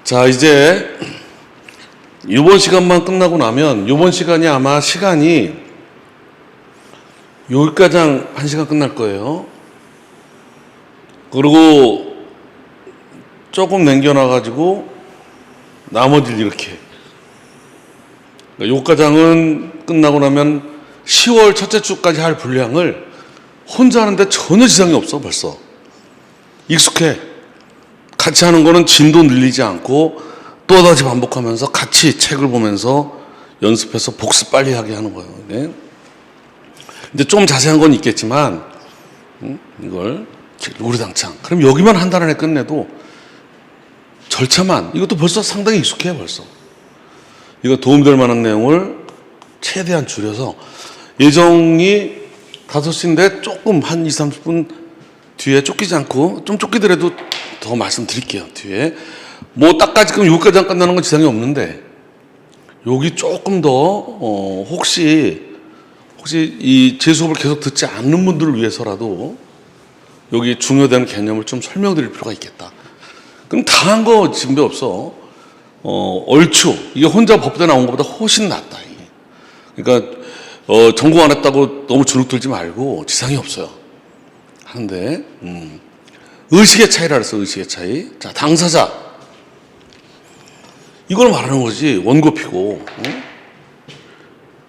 자, 이제 이번 시간만 끝나고 나면 이번 시간이 아마 시간이 여기까지 한 시간 끝날 거예요. 그리고 조금 남겨놔가지고 나머지를 이렇게. 요과장은 끝나고 나면 10월 첫째 주까지 할 분량을 혼자 하는데 전혀 지장이 없어. 벌써 익숙해. 같이 하는 거는 진도 늘리지 않고 또다시 반복하면서 같이 책을 보면서 연습해서 복습 빨리 하게 하는 거예요. 네? 이제 좀 자세한 건 있겠지만 이걸 우리당창 그럼 여기만 한 달 안에 끝내도 절차만 이것도 벌써 상당히 익숙해요. 벌써 이거 도움될 만한 내용을 최대한 줄여서 예정이 5시인데 조금 한 20-30분 뒤에 쫓기지 않고 좀 쫓기더라도 더 말씀드릴게요. 뒤에 뭐 딱까지 그럼 여기까지 끝나는 건 지장이 없는데 여기 조금 더 혹시 이 제 수업을 계속 듣지 않는 분들을 위해서라도 여기 중요한 개념을 좀 설명드릴 필요가 있겠다. 그럼 다 한 거 지금도 없어. 얼추 이게 혼자 법대 나온 것보다 훨씬 낫다. 이게. 그러니까 전공 안 했다고 너무 주눅 들지 말고 지장이 없어요. 하는데 의식의 차이라 그랬어. 의식의 차이. 자, 당사자 이걸 말하는 거지. 원고피고.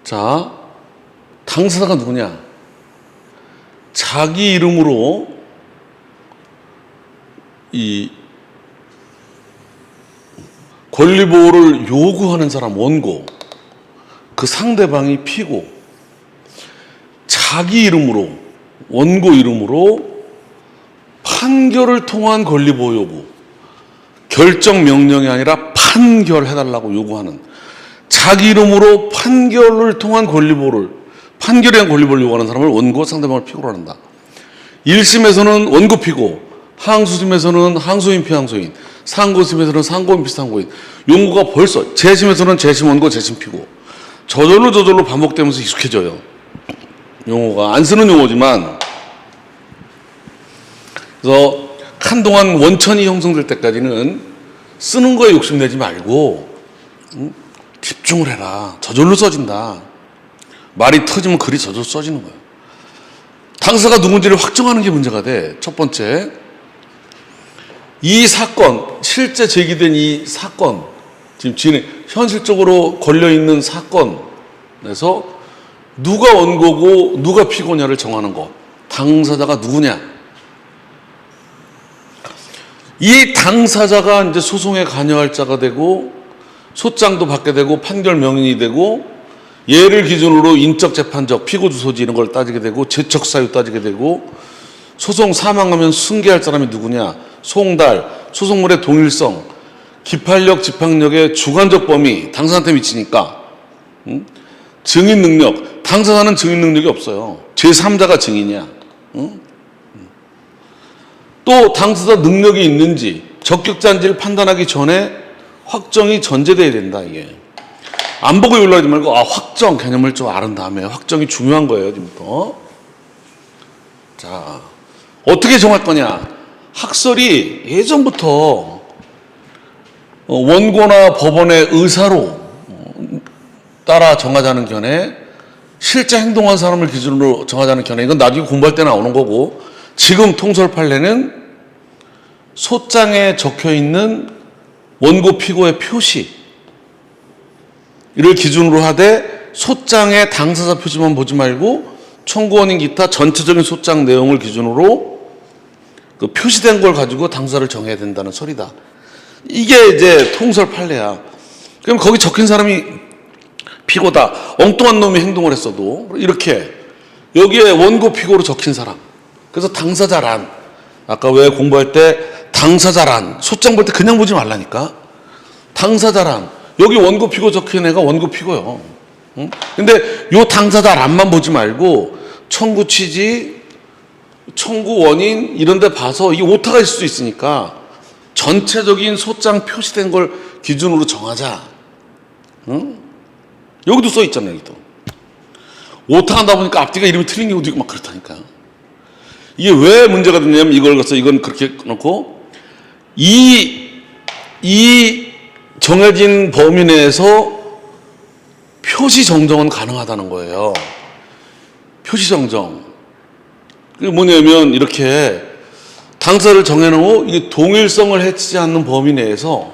자, 당사자가 누구냐? 자기 이름으로 이 권리보호를 요구하는 사람 원고, 그 상대방이 피고, 자기 이름으로 원고 이름으로 판결을 통한 권리보호 요구, 결정 명령이 아니라 판결해달라고 요구하는, 자기 이름으로 판결을 통한 권리보호를, 판결에 대한 권리보호를 요구하는 사람을 원고, 상대방을 피고로 한다. 1심에서는 원고 피고, 항소심에서는 항소인 피항소인, 상고심에서는 상고인 피상고인. 용어가 벌써 재심에서는 재심 원고, 재심 피고. 저절로 반복되면서 익숙해져요. 용어가 안 쓰는 용어지만. 그래서 한동안 원천이 형성될 때까지는 쓰는 거에 욕심내지 말고 집중을 해라. 저절로 써진다. 말이 터지면 글이 저절로 써지는 거예요. 당사가 누군지를 확정하는 게 문제가 돼. 첫 번째, 이 사건, 실제 제기된 이 사건, 지금 현실적으로 걸려있는 사건에서 누가 원고고 누가 피고냐를 정하는 것. 당사자가 누구냐. 이 당사자가 이제 소송에 관여할 자가 되고 소장도 받게 되고 판결 명인이 되고 얘를 기준으로 인적 재판적 피고 주소지 이런 걸 따지게 되고 재척 사유 따지게 되고 소송 사망하면 승계할 사람이 누구냐, 송달, 소송물의 동일성, 기판력, 집행력의 주관적 범위, 당사자한테 미치니까 증인 능력, 당사자는 증인 능력이 없어요. 제3자가 증인이야. 또 당사자 능력이 있는지 적격자인지를 판단하기 전에 확정이 전제돼야 된다. 이게 안 보고 연락하지 말고 확정 개념을 좀 아는 다음에 확정이 중요한 거예요. 지금부터. 자, 어떻게 정할 거냐? 학설이 예전부터 원고나 법원의 의사로 따라 정하자는 견해, 실제 행동한 사람을 기준으로 정하자는 견해, 이건 나중에 공부할 때 나오는 거고, 지금 통설 판례는 소장에 적혀있는 원고 피고의 표시 이를 기준으로 하되 소장의 당사자 표시만 보지 말고 청구원인 기타 전체적인 소장 내용을 기준으로 그 표시된 걸 가지고 당사를 정해야 된다는 소리다. 이게 이제 통설 판례야. 그럼 거기 적힌 사람이 피고다. 엉뚱한 놈이 행동을 했어도 이렇게 여기에 원고 피고로 적힌 사람. 그래서 당사자란, 아까 왜 공부할 때 당사자란 소장 볼 때 그냥 보지 말라니까. 당사자란 여기 원고 피고 적힌 애가 원고 피고요. 근데 요 당사자란만 보지 말고 청구 취지, 청구 원인 이런 데 봐서 이게 오타가 있을 수 있으니까 전체적인 소장 표시된 걸 기준으로 정하자. 여기도 써 있잖아요. 여기도. 오타 한다 보니까 앞뒤가 이름이 틀린 경우도 있고 막 그렇다니까. 이게 왜 문제가 됐냐면 이걸 갖서 이건 그렇게 놓고 이 정해진 범위 내에서 표시 정정은 가능하다는 거예요. 표시 정정. 그게 뭐냐면 이렇게 당사를 정해놓고 이게 동일성을 해치지 않는 범위 내에서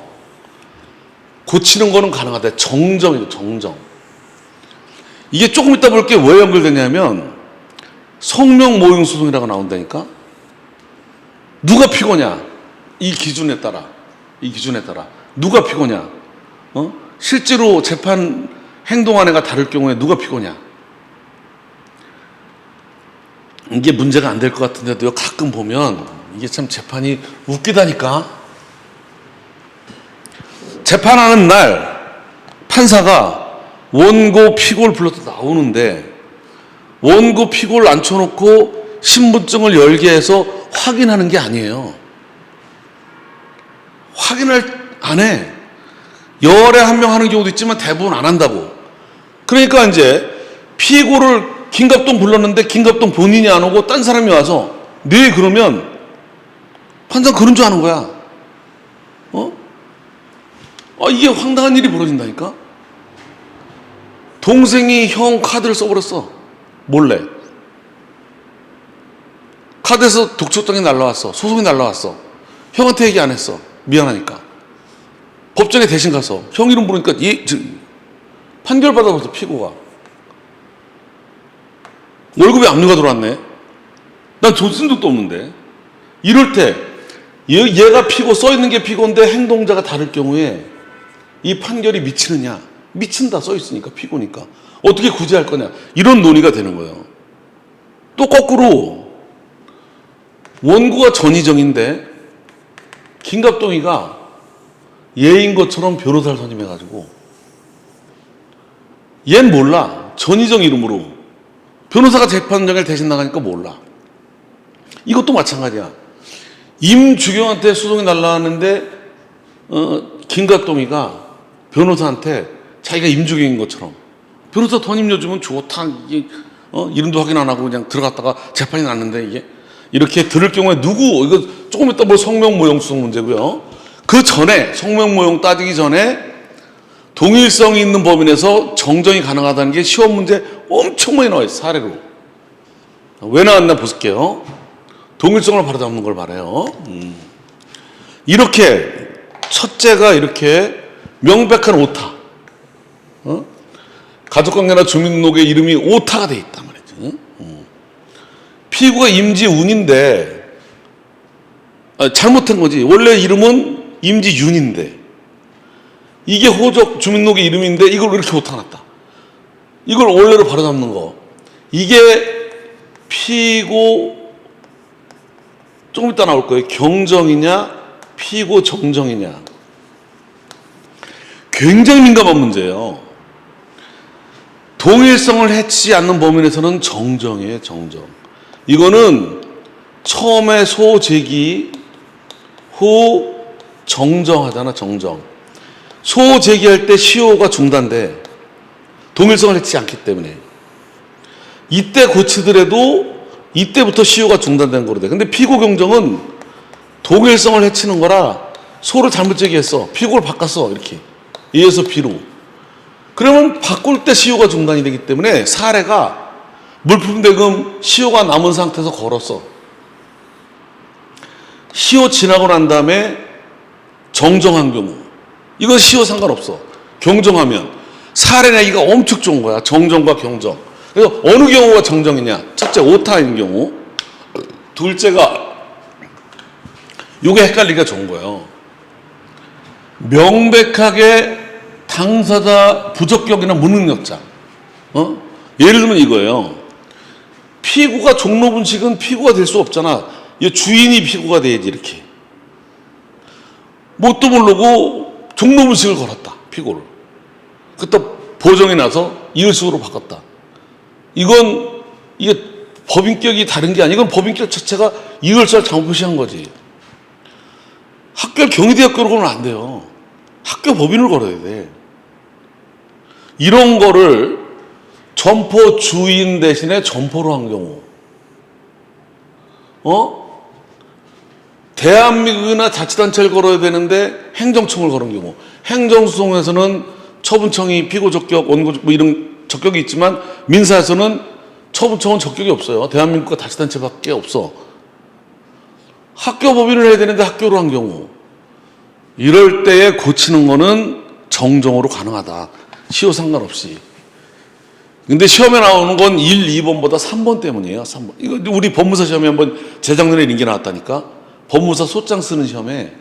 고치는 거는 가능하다. 정정이죠, 정정. 이게 조금 이따 볼 게 왜 연결되냐면 성명 모형 소송이라고 나온다니까. 누가 피고냐? 이 기준에 따라 누가 피고냐? 실제로 재판 행동안에가 다를 경우에 누가 피고냐? 이게 문제가 안 될 것 같은데도 가끔 보면 이게 참 재판이 웃기다니까. 재판하는 날 판사가 원고 피고를 불러서 나오는데 원고 피고를 앉혀놓고 신분증을 열게 해서 확인하는 게 아니에요. 확인을 안 해. 열에 한 명 하는 경우도 있지만 대부분 안 한다고. 그러니까 이제 피고를 김갑동 불렀는데 김갑동 본인이 안 오고 딴 사람이 와서 네 그러면 판사는 그런 줄 아는 거야. 이게 황당한 일이 벌어진다니까. 동생이 형 카드를 써버렸어. 몰래. 카드에서 독촉장이 날라왔어. 소송이 날라왔어. 형한테 얘기 안 했어. 미안하니까. 법정에 대신 가서 형 이름 부르니까 판결 받아서 피고가 월급에 압류가 들어왔네. 난 돈 쓴 적도 없는데. 이럴 때 얘가 피고 써있는 게 피고인데 행동자가 다를 경우에 이 판결이 미치느냐? 미친다 써있으니까 피고니까 어떻게 구제할 거냐? 이런 논의가 되는 거예요. 또 거꾸로 원고가 전희정인데 김갑동이가 얘인 것처럼 변호사를 선임해가지고 얜 몰라. 전희정 이름으로 변호사가 재판장을 대신 나가니까 몰라. 이것도 마찬가지야. 임주경한테 소송이 날라왔는데 김갑동이가 변호사한테 자기가 임주경인 것처럼 변호사 선임료 주면 좋다. 이게 이름도 확인 안 하고 그냥 들어갔다가 재판이 났는데 이게 이렇게 들을 경우에 누구 이거 조금 이따 뭐 성명모형 수송 문제고요. 그 전에 성명모형 따지기 전에 동일성이 있는 범위 내에서 정정이 가능하다는 게 시험 문제 엄청 많이 나와요. 사례로. 왜 나왔나 볼게요. 동일성을 바로잡는 걸 말해요. 이렇게 첫째가 이렇게 명백한 오타. 가족관계나 주민등록에 이름이 오타가 돼 있단 말이죠. 피고가 임지운인데 잘못한 거지. 원래 이름은 임지윤인데 이게 호적 주민등록의 이름인데 이걸 이렇게 오타 났다. 이걸 원래로 바로잡는 거. 이게 피고 조금 이따 나올 거예요. 경정이냐 피고 정정이냐. 굉장히 민감한 문제예요. 동일성을 해치지 않는 범위 내에서는 정정이에요. 정정. 이거는 처음에 소제기 후 정정하잖아. 정정. 소제기할 때 시효가 중단돼. 동일성을 해치지 않기 때문에. 이때 고치더라도 이때부터 시효가 중단된 거로 돼. 근데 피고 경정은 동일성을 해치는 거라 소를 잘못 제기했어. 피고를 바꿨어. 이렇게. A에서 B로. 그러면 바꿀 때 시효가 중단이 되기 때문에 사례가 물품대금 시효가 남은 상태에서 걸었어. 시효 지나고 난 다음에 정정한 경우. 이건 시효 상관없어. 경정하면 사례 내기가 엄청 좋은 거야. 정정과 경정. 그래서 어느 경우가 정정이냐? 첫째 오타인 경우. 둘째가 이게 헷갈리기가 좋은 거예요. 명백하게 당사자 부적격이나 무능력자. 예를 들면 이거예요. 피고가 종로분식은 피고가 될 수 없잖아. 주인이 피고가 돼야지 이렇게. 뭣도 모르고 종로분식을 걸었다. 피고를. 그때 보정이 나서 이율식으로 바꿨다. 이게 법인격이 다른 게 아니고 이건 법인격 자체가 이율사를 잘못 표시한 거지. 학교를 경희대학교로 걸으면 안 돼요. 학교 법인을 걸어야 돼. 이런 거를 점포 주인 대신에 점포로 한 경우. 대한민국이나 자치단체를 걸어야 되는데 행정청을 거는 경우, 행정소송에서는 처분청이 피고 적격, 원고 뭐 이런 적격이 있지만 민사에서는 처분청은 적격이 없어요. 대한민국과 다시단체밖에 없어. 학교 법인을 해야 되는데 학교로 한 경우, 이럴 때에 고치는 거는 정정으로 가능하다. 시효 상관없이. 근데 시험에 나오는 건 1, 2번보다 3번 때문이에요. 3번. 이거 우리 법무사 시험에 한번 재작년에 이런 게 나왔다니까. 법무사 소장 쓰는 시험에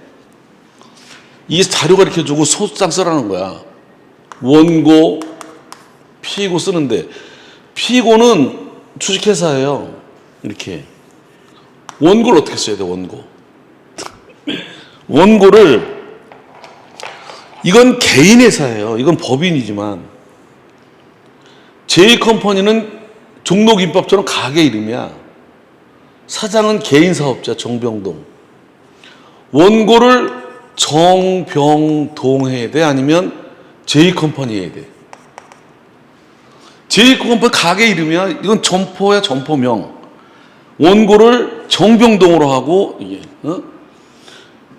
이 자료 가르쳐주고 소장 쓰라는 거야. 원고, 피고 쓰는데, 피고는 주식회사예요. 이렇게. 원고를 어떻게 써야 돼, 원고. 원고를, 이건 개인 회사예요. 이건 법인이지만, 제2컴퍼니는 종로김밥처럼 가게 이름이야. 사장은 개인 사업자 정병동. 원고를 정병동 해야 돼? 아니면 제2컴퍼니 해야 돼? 제2컴퍼니 가게 이름이야. 이건 점포야, 점포명. 원고를 정병동으로 하고, 이게,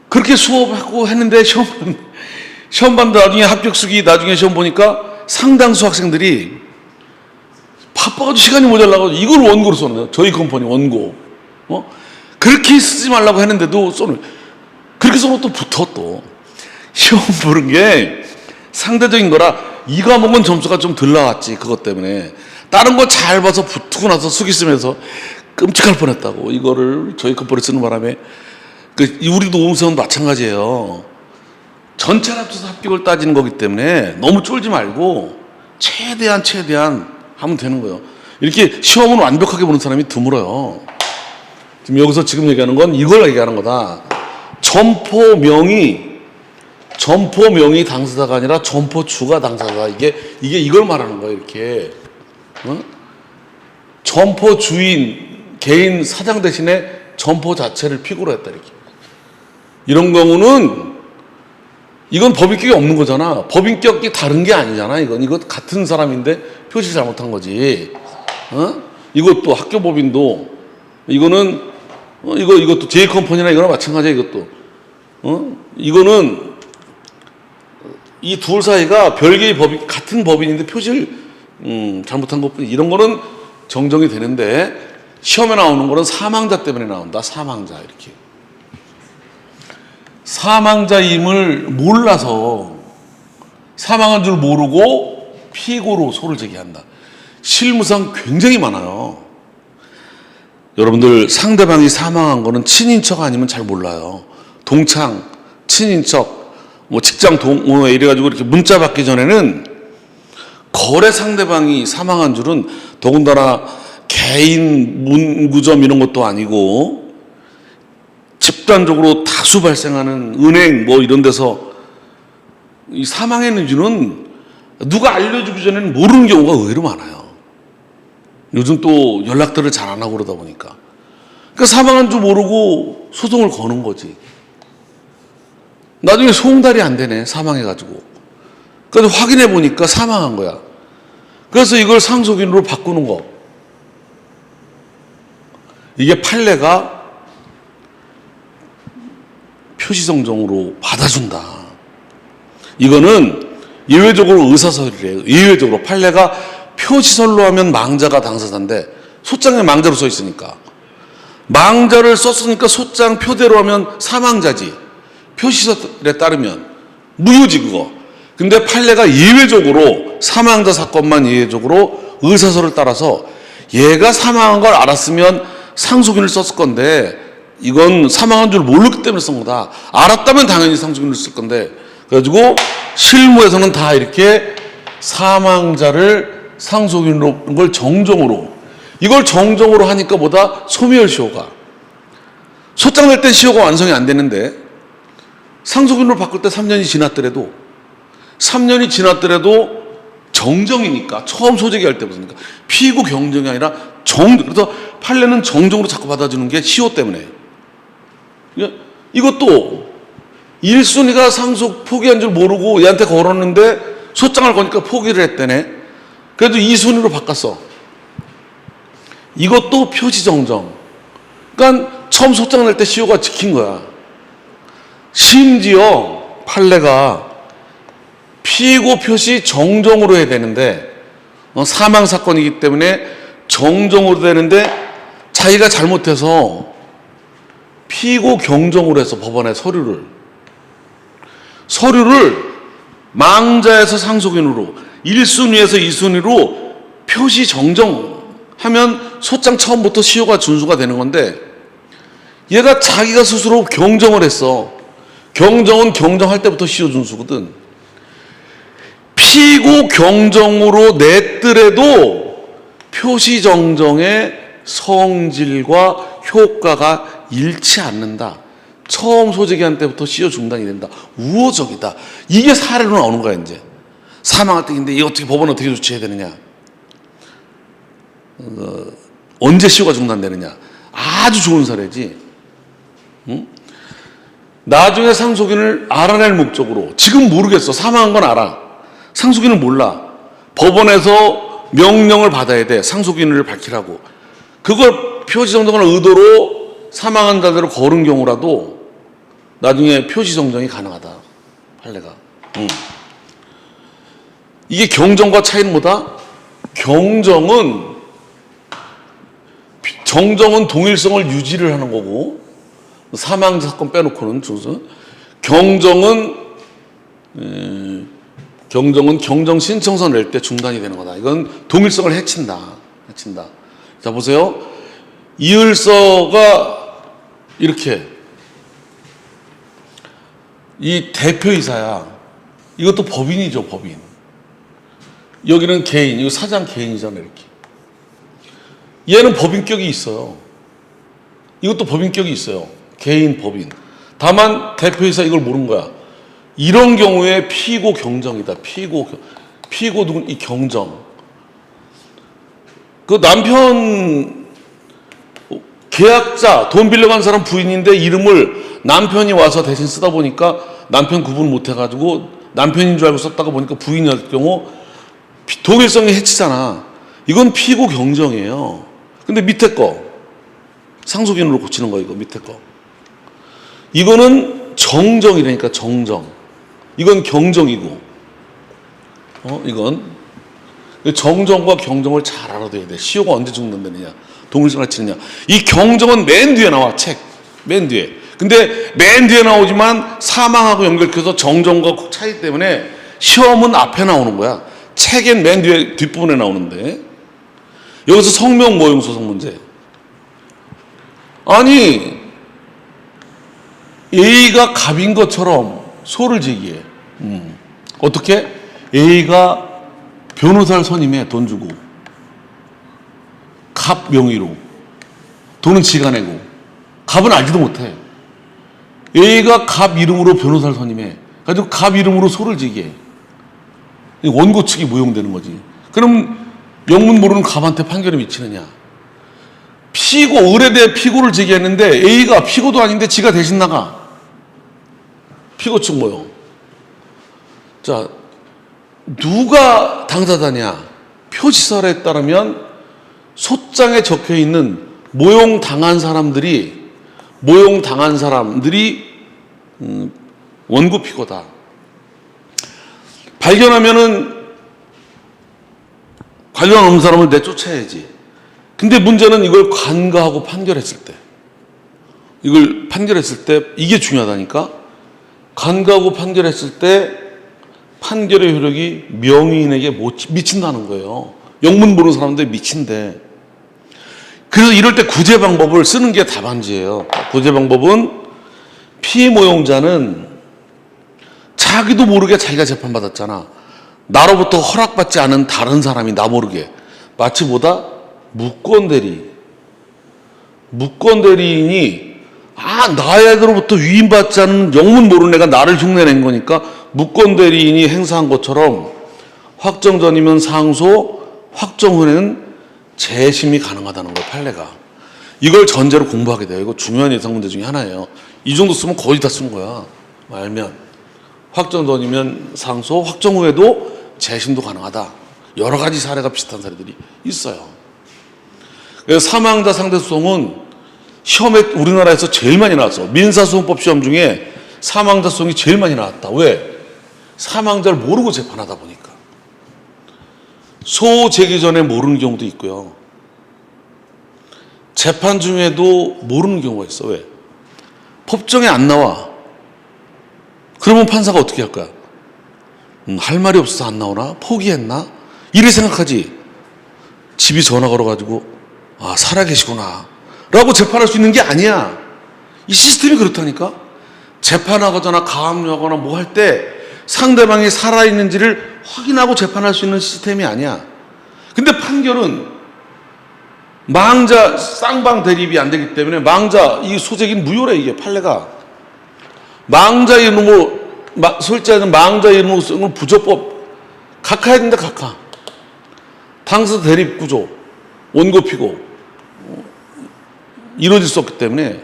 그렇게 수업하고 했는데 시험 봤는데 나중에 합격수기 나중에 시험 보니까 상당수 학생들이 바빠가지고 시간이 모자라고 이걸 원고로 썼네요. 저희 컴퍼니 원고. 그렇게 쓰지 말라고 했는데도 그렇게 써놓고 또 붙어 또. 시험 보는 게 상대적인 거라 이 과목은 점수가 좀 덜 나왔지 그것 때문에. 다른 거 잘 봐서 붙고 나서 숙이 쓰면서 끔찍할 뻔했다고. 이거를 저희 컴퍼니 쓰는 바람에. 우리도 우수원 마찬가지예요. 전체 합쳐서 합격을 따지는 거기 때문에 너무 쫄지 말고 최대한 하면 되는 거예요. 이렇게 시험은 완벽하게 보는 사람이 드물어요. 지금 여기서 지금 얘기하는 건 이걸 얘기하는 거다. 점포명이 당사자가 아니라 점포주가 당사자다. 이걸 말하는 거예요. 이렇게. 점포주인, 개인 사장 대신에 점포 자체를 피고로 했다. 이렇게. 이런 경우는 이건 법인격이 없는 거잖아. 법인격이 다른 게 아니잖아. 이거 같은 사람인데 표시 잘못한 거지. 이것도 학교 법인도 이거는 이것도 제2컴퍼니나 이거나 마찬가지야. 이것도 이거는 이 둘 사이가 별개의 법인 같은 법인인데 표시를 잘못한 것뿐이. 이런 거는 정정이 되는데 시험에 나오는 거는 사망자 때문에 나온다. 사망자 이렇게. 사망자임을 몰라서 사망한 줄 모르고 피고로 소를 제기한다. 실무상 굉장히 많아요. 여러분들 상대방이 사망한 거는 친인척 아니면 잘 몰라요. 동창, 친인척, 뭐 직장 동호 이래가지고 이렇게 문자 받기 전에는 거래 상대방이 사망한 줄은 더군다나 개인 문구점 이런 것도 아니고 집단적으로 다수 발생하는 은행 뭐 이런 데서 이 사망했는지는 누가 알려주기 전에는 모르는 경우가 의외로 많아요. 요즘 또 연락들을 잘 안 하고 그러다 보니까. 그러니까 사망한 줄 모르고 소송을 거는 거지. 나중에 송달이 안 되네, 사망해가지고. 그래서 확인해 보니까 사망한 거야. 그래서 이걸 상속인으로 바꾸는 거. 이게 판례가 표시정정으로 받아준다. 이거는 예외적으로 의사서리래요. 예외적으로 판례가 표시설로 하면 망자가 당사자인데 소장에 망자로 써 있으니까 망자를 썼으니까 소장 표대로 하면 사망자지. 표시설에 따르면 무효지 그거. 근데 판례가 예외적으로 사망자 사건만 예외적으로 의사서를 따라서 얘가 사망한 걸 알았으면 상속인을 썼을 건데 이건 사망한 줄 모르기 때문에 쓴 거다. 알았다면 당연히 상속인을 쓸 건데 그래가지고 실무에서는 다 이렇게 사망자를 상속인으로 걸 정정으로 이걸 정정으로 하니까 보다 소멸시효가 소장 낼 땐 시효가 완성이 안 되는데 상속인으로 바꿀 때 3년이 지났더라도 정정이니까 처음 소재기할 때부터니까 피고 경정이 아니라 그래서 판례는 정정으로 자꾸 받아주는 게 시효 때문에. 이것도 1순위가 상속 포기한 줄 모르고 얘한테 걸었는데 소장을 거니까 포기를 했대네. 그래도 2순위로 바꿨어. 이것도 표시정정. 그러니까 처음 소장 낼 때 시효가 지킨 거야. 심지어 판례가 피고 표시 정정으로 해야 되는데 사망 사건이기 때문에 정정으로 되는데 자기가 잘못해서 피고 경정으로 해서 법원에 서류를 망자에서 상속인으로 1순위에서 2순위로 표시 정정하면 소장 처음부터 시효가 준수가 되는 건데 얘가 자기가 스스로 경정을 했어. 경정은 경정할 때부터 시효 준수거든. 피고 경정으로 냈더라도 표시 정정의 성질과 효과가 잃지 않는다. 처음 소재기한 때부터 시효 중단이 된다. 우호적이다. 이게 사례로 나오는 거야 이제. 사망할 때인데 이 어떻게 법원 어떻게 조치해야 되느냐? 언제 시효가 중단되느냐? 아주 좋은 사례지. 응? 나중에 상속인을 알아낼 목적으로 지금 모르겠어. 사망한 건 알아. 상속인은 몰라. 법원에서 명령을 받아야 돼. 상속인을 밝히라고. 그걸 표시정정을 의도로 사망한 자대로 거른 경우라도 나중에 표시정정이 가능하다. 판례가. 이게 경정과 차이는 뭐다? 정정은 동일성을 유지를 하는 거고 사망 사건 빼놓고는 경정은 경정 신청서 낼 때 중단이 되는 거다. 이건 동일성을 해친다. 자 보세요. 이을서가 이렇게 이 대표이사야. 이것도 법인이죠, 법인. 여기는 개인, 이거 사장 개인이잖아, 이렇게. 얘는 법인격이 있어요. 이것도 법인격이 있어요. 개인 법인. 다만 대표이사 이걸 모르는 거야. 이런 경우에 피고 경정이다. 피고 누군 이 경정. 그 남편 계약자 돈 빌려간 사람 부인인데 이름을 남편이 와서 대신 쓰다 보니까 남편 구분 못 해가지고 남편인 줄 알고 썼다가 보니까 부인이었을 경우 동일성이 해치잖아. 이건 피고 경정이에요. 근데 밑에 거 상속인으로 고치는 거 이거 밑에 거. 이거는 정정이라니까 정정. 이건 경정이고, 이건 정정과 경정을 잘 알아둬야 돼. 시효가 언제 중단되느냐, 동일성을 치느냐. 이 경정은 맨 뒤에 나와, 책 맨 뒤에. 근데 맨 뒤에 나오지만 사망하고 연결해서 정정과 차이 때문에 시험은 앞에 나오는 거야. 책엔 맨 뒤에 뒷부분에 나오는데 여기서 성명 모형 소송 문제. 아니 A가 갑인 것처럼 소를 제기해. 어떻게? A가 변호사를 선임해. 돈 주고 갑 명의로. 돈은 지가 내고 갑은 알지도 못해. A가 갑 이름으로 변호사를 선임해. 그래서 갑 이름으로 소를 제기해. 원고 측이 무용되는 거지. 그럼 영문 모르는 갑한테 판결이 미치느냐? 피고, 의뢰대 피고를 제기했는데 A가 피고도 아닌데 지가 대신 나가. 피고 측 모형. 자, 누가 당사자냐? 표시설에 따르면 소장에 적혀 있는 모용당한 사람들이 원고 피고다. 발견하면은 관련 없는 사람을 내쫓아야지. 근데 문제는 이걸 간과하고 판결했을 때, 이게 중요하다니까. 간과하고 판결했을 때 판결의 효력이 명의인에게 미친다는 거예요. 영문 모르는 사람들 미친대. 그래서 이럴 때 구제 방법을 쓰는 게 답안지예요. 구제 방법은 피모용자는 자기도 모르게 자기가 재판받았잖아. 나로부터 허락받지 않은 다른 사람이 나 모르게. 마치 뭐다? 무권대리인이 나에게로부터 위임받지 않은 영문 모르는 애가 나를 흉내낸 거니까 무권대리인이 행사한 것처럼 확정 전이면 상소, 확정 후에는 재심이 가능하다는 거예요. 판례가. 이걸 전제로 공부하게 돼요. 이거 중요한 예상 문제 중에 하나예요. 이 정도 쓰면 거의 다 쓴 거야. 알면. 확정 전이면 상소, 확정 후에도 재심도 가능하다. 여러 가지 사례가 비슷한 사례들이 있어요. 그래서 사망자 상대소송은 시험에 우리나라에서 제일 많이 나왔어. 민사소송법 시험 중에 사망자 소송이 제일 많이 나왔다. 왜? 사망자를 모르고 재판하다 보니까. 소 제기 전에 모르는 경우도 있고요. 재판 중에도 모르는 경우가 있어. 왜? 법정에 안 나와. 그러면 판사가 어떻게 할 거야? 할 말이 없어서 안 나오나? 포기했나? 이래 생각하지. 집이 전화 걸어가지고 아, 살아계시구나 라고 재판할 수 있는 게 아니야. 이 시스템이 그렇다니까. 재판하거나 가압류하거나 뭐 할 때 상대방이 살아있는지를 확인하고 재판할 수 있는 시스템이 아니야. 근데 판결은 망자 쌍방 대립이 안 되기 때문에 망자 이 소재기는 무효래. 이게 판례가 망자 이름으로 설자는 망자 이름으로 쓰는 건 부조법 각하해야 된다. 각하 당사 대립 구조 원고 피고 이루어질 수 없기 때문에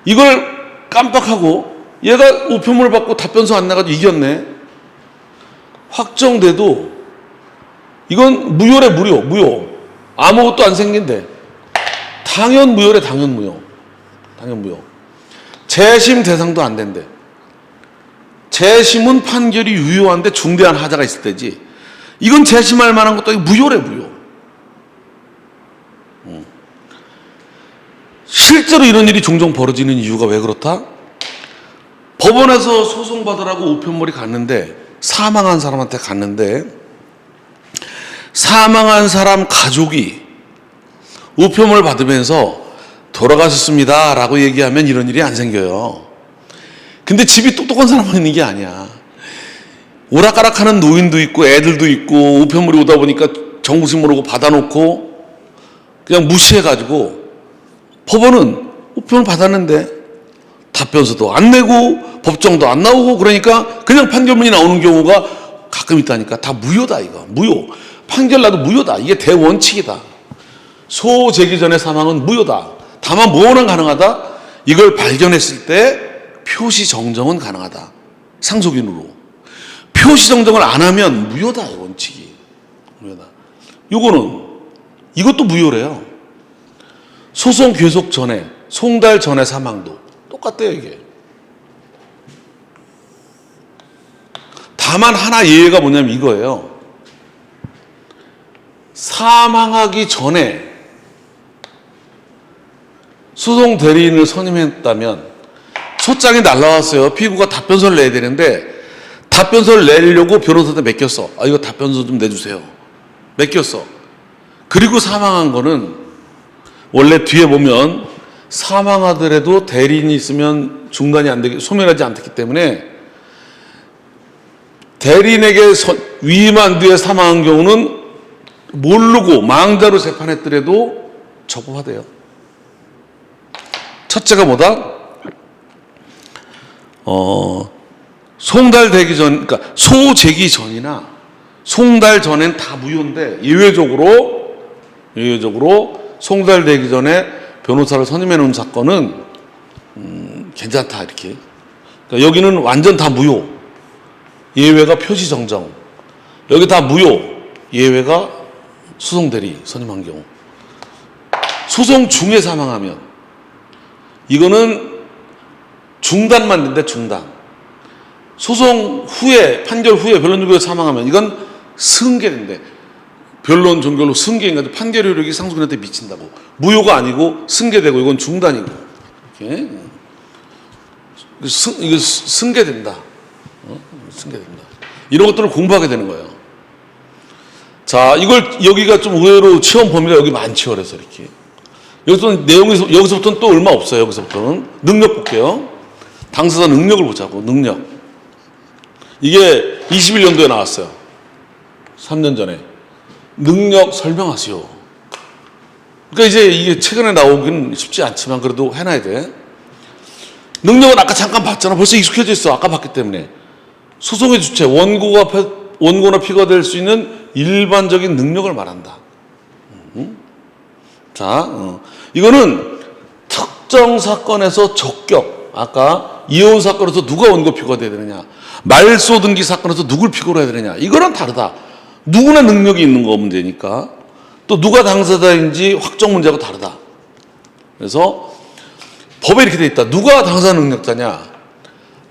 이걸 깜빡하고 얘가 우편물을 받고 답변서 안 나가지고 이겼네. 확정돼도 이건 무효래. 무효. 아무것도 안 생긴데 당연 무효래. 당연 무효. 재심 대상도 안 된대. 재심은 판결이 유효한데 중대한 하자가 있을 때지. 이건 재심할 만한 것도 아니고 무효래. 무효. 실제로 이런 일이 종종 벌어지는 이유가 왜 그렇다? 법원에서 소송받으라고 우편물이 갔는데 사망한 사람한테 갔는데 사망한 사람 가족이 우편물 받으면서 돌아가셨습니다 라고 얘기하면 이런 일이 안 생겨요. 근데 집이 똑똑한 사람만 있는 게 아니야. 오락가락하는 노인도 있고 애들도 있고 우편물이 오다 보니까 정보식 모르고 받아놓고 그냥 무시해가지고 법원은 우편을 받았는데 답변서도 안 내고 법정도 안 나오고 그러니까 그냥 판결문이 나오는 경우가 가끔 있다니까. 다 무효다. 이거 무효. 판결 나도 무효다. 이게 대원칙이다. 소 제기 전의 사망은 무효다. 다만 뭐는 가능하다? 이걸 발견했을 때 표시 정정은 가능하다. 상속인으로. 표시 정정을 안 하면 무효다. 원칙이. 무효다. 이것도 무효래요. 소송 계속 전에, 송달 전에 사망도 똑같대요, 이게. 다만 하나 예외가 뭐냐면 이거예요. 사망하기 전에 소송 대리인을 선임했다면 소장이 날라왔어요. 피고가 답변서를 내야 되는데 답변서를 내려고 변호사한테 맡겼어. 아, 이거 답변서 좀 내주세요. 맡겼어. 그리고 사망한 거는 원래 뒤에 보면 사망하더라도 대리인이 있으면 중단이 안 되기, 소멸하지 않기 때문에 대리인에게 위임한 뒤에 사망한 경우는 모르고 망자로 재판했더라도 적부하대요. 첫째가 뭐다? 송달되기 전, 그러니까 소제기 전이나 송달 전엔 다 무효인데 예외적으로 송달되기 전에 변호사를 선임해 놓은 사건은 괜찮다 이렇게. 그러니까 여기는 완전 다 무효. 예외가 표시 정정. 여기 다 무효. 예외가 소송 대리 선임한 경우. 소송 중에 사망하면 이거는 중단만 된대. 중단. 소송 후에 판결 후에 변론 종결로 사망하면 이건 승계된대. 변론 종결로 승계인가도 판결 효력이 상속인한테 미친다고. 무효가 아니고 승계되고 이건 중단이고. 이렇게. 이거 승계된다. 승계된다. 이런 것들을 공부하게 되는 거예요. 자, 이걸 여기가 좀 의외로 취업 범위가 여기 많죠. 그래서 이렇게. 여기서부터는 또 얼마 없어요. 여기서부터는 능력 볼게요. 당사자 능력을 보자고. 능력. 이게 21년도에 나왔어요. 3년 전에. 능력 설명하세요. 그러니까 이제 이게 최근에 나오긴 쉽지 않지만 그래도 해놔야 돼. 능력은 아까 잠깐 봤잖아. 벌써 익숙해져 있어. 아까 봤기 때문에. 소송의 주체, 원고나 피고가 될 수 있는 일반적인 능력을 말한다. 자, 이거는 특정 사건에서 적격. 아까 이혼 사건에서 누가 원고 피고가 돼야 되느냐. 말소 등기 사건에서 누굴 피고로 해야 되느냐. 이거랑 다르다. 누구나 능력이 있는 거 문제니까. 또 누가 당사자인지 확정 문제하고 다르다. 그래서 법에 이렇게 돼 있다. 누가 당사자 능력자냐?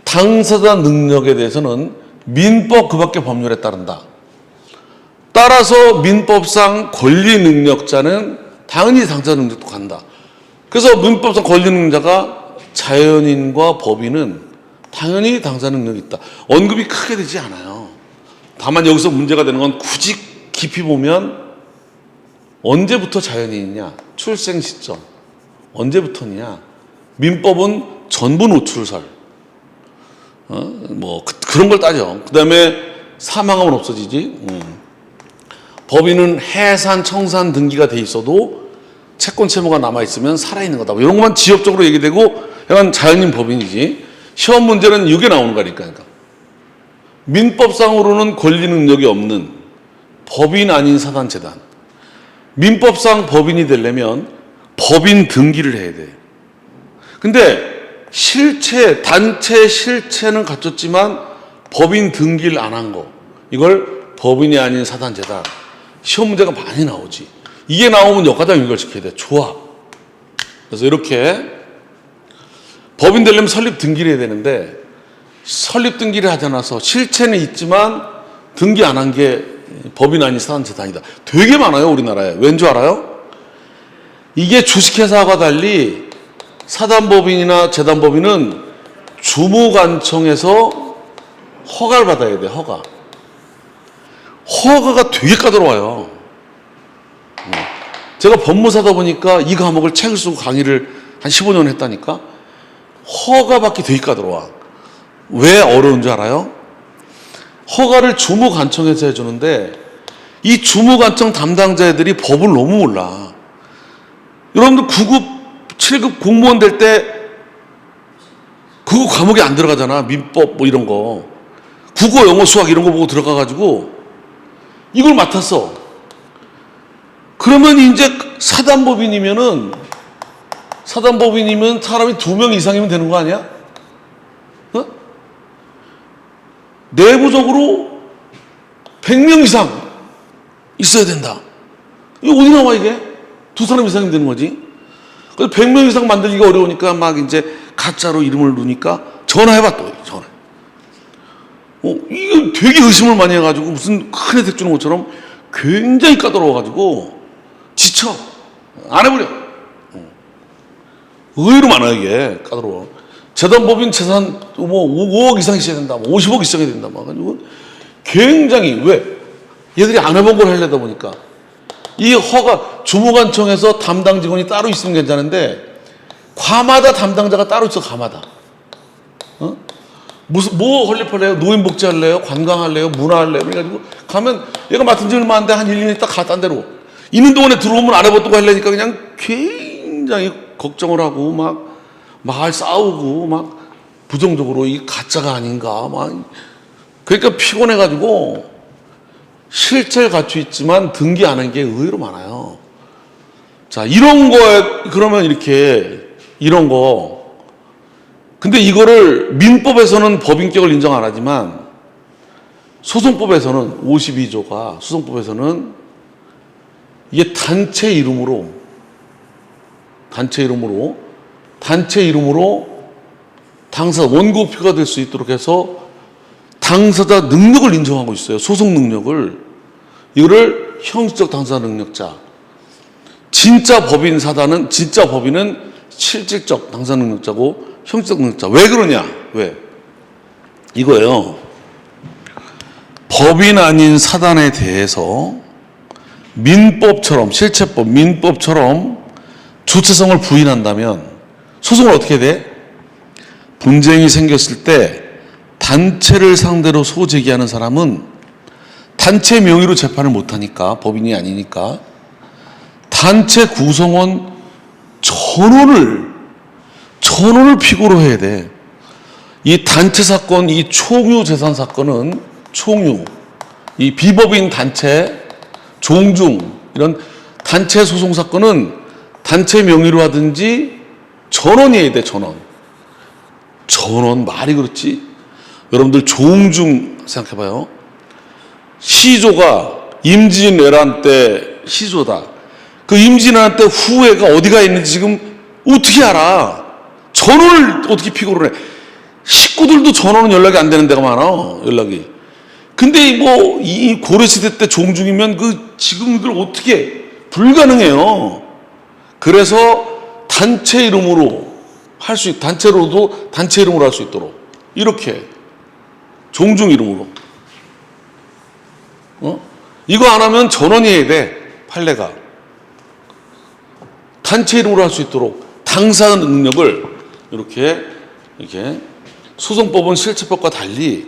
당사자 능력에 대해서는 민법 그 밖의 법률에 따른다. 따라서 민법상 권리 능력자는 당연히 당사자 능력도 간다. 그래서 민법상 권리 능력자가 자연인과 법인은 당연히 당사자 능력이 있다. 언급이 크게 되지 않아요. 다만 여기서 문제가 되는 건 굳이 깊이 보면 언제부터 자연인이냐? 출생 시점. 언제부터냐? 민법은 전부 노출설. 그런 걸 따져. 그 다음에 사망하면 없어지지. 법인은 해산, 청산 등기가 돼 있어도 채권 채무가 남아있으면 살아있는 거다. 이런 것만 지엽적으로 얘기되고 약간 자연인 법인이지. 시험 문제는 이게 나오는 거니까. 그러니까. 민법상으로는 권리 능력이 없는 법인 아닌 사단체단. 민법상 법인이 되려면 법인 등기를 해야 돼. 근데 단체 실체는 갖췄지만 법인 등기를 안 한 거. 이걸 법인이 아닌 사단체단. 시험 문제가 많이 나오지. 이게 나오면 역과당 연결시켜야 돼. 조합. 그래서 이렇게 법인 되려면 설립 등기를 해야 되는데 설립 등기를 하지 않아서 실체는 있지만 등기 안 한 게 법인 아닌 사단체단이다. 되게 많아요, 우리나라에. 왠 줄 알아요? 이게 주식회사와 달리 사단법인이나 재단법인은 주무관청에서 허가를 받아야 돼, 허가. 허가가 되게 까다로워요. 제가 법무사다 보니까 이 과목을 책을 쓰고 강의를 한 15년 했다니까. 허가 받기 되게 까다로워. 왜 어려운 줄 알아요? 허가를 주무관청에서 해주는데 이 주무관청 담당자들이 법을 너무 몰라. 여러분들 9급, 7급 공무원 될 때 그거 과목에 안 들어가잖아. 민법 뭐 이런 거. 국어, 영어, 수학 이런 거 보고 들어가가지고 이걸 맡았어. 그러면 이제 사단법인이면 사람이 2명 이상이면 되는 거 아니야? 어? 내부적으로 100명 이상 있어야 된다. 이게 어디 나와 이게? 2사람 이상이면 되는 거지. 그래서 100명 이상 만들기가 어려우니까 막 이제 가짜로 이름을 넣으니까 전화해봐 또 전화. 이거 되게 의심을 많이 해가지고 무슨 큰 혜택 주는 것처럼 굉장히 까다로워가지고 지쳐. 안 해버려. 의외로 많아 이게 까다로워. 재단법인 재산 뭐 5억 이상 있어야 된다, 뭐 50억 있어야 된다, 막 가지고 굉장히 왜 얘들이 안 해본 걸 하려다 보니까 이 허가 주무관청에서 담당 직원이 따로 있으면 괜찮은데 과마다 담당자가 따로 있어. 과마다. 무슨 뭐 헐리펄래요? 노인복지 할래요? 관광 할래요? 문화 할래요? 그래가지고 가면 얘가 맡은 지 얼마 안 돼. 한 1, 2년 있다 가 딴 데로. 있는 동안에 들어오면 안 해봤던 거 하려니까 그냥 굉장히 걱정을 하고 막 마을 싸우고 막 부정적으로 이 가짜가 아닌가 막 그러니까 피곤해가지고 실체를 갖추 있지만 등기 안 한 게 의외로 많아요. 자, 이런 거에 그러면 이렇게 이런 거 근데 이거를 민법에서는 법인격을 인정 안 하지만 소송법에서는 52조가 소송법에서는 이게 단체 이름으로 당사자 원고표가 될 수 있도록 해서 당사자 능력을 인정하고 있어요. 소송 능력을. 이거를 형식적 당사자 능력자. 진짜 법인은 실질적 당사자 능력자고 형식적 능력자. 왜 그러냐? 왜? 이거예요. 법인 아닌 사단에 대해서 민법처럼 실체법, 민법처럼 주체성을 부인한다면 소송을 어떻게 돼? 분쟁이 생겼을 때 단체를 상대로 소제기하는 사람은 단체 명의로 재판을 못하니까 법인이 아니니까 단체 구성원 전원을 피고로 해야 돼. 이 단체 사건, 이 총유 재산 사건은 이 비법인 단체, 종중 이런 단체 소송 사건은 단체 명의로 하든지 전원이 해야 돼. 전원 말이 그렇지. 여러분들 종중 생각해봐요. 시조가 임진왜란 내란 때 시조다. 그 임진왜란 때 후예가 어디가 있는지 지금 어떻게 알아? 전원을 어떻게 피고를 해? 식구들도 전원은 연락이 안 되는 데가 많아, 연락이. 근데 뭐, 이 고려시대 때 종중이면 지금 이걸 어떻게, 불가능해요. 그래서 단체 이름으로 단체로도 단체 이름으로 할 수 있도록. 이렇게. 종중 이름으로. 이거 안 하면 전원이 해야 돼, 판례가. 단체 이름으로 할 수 있도록 당사 능력을 이렇게 소송법은 실체법과 달리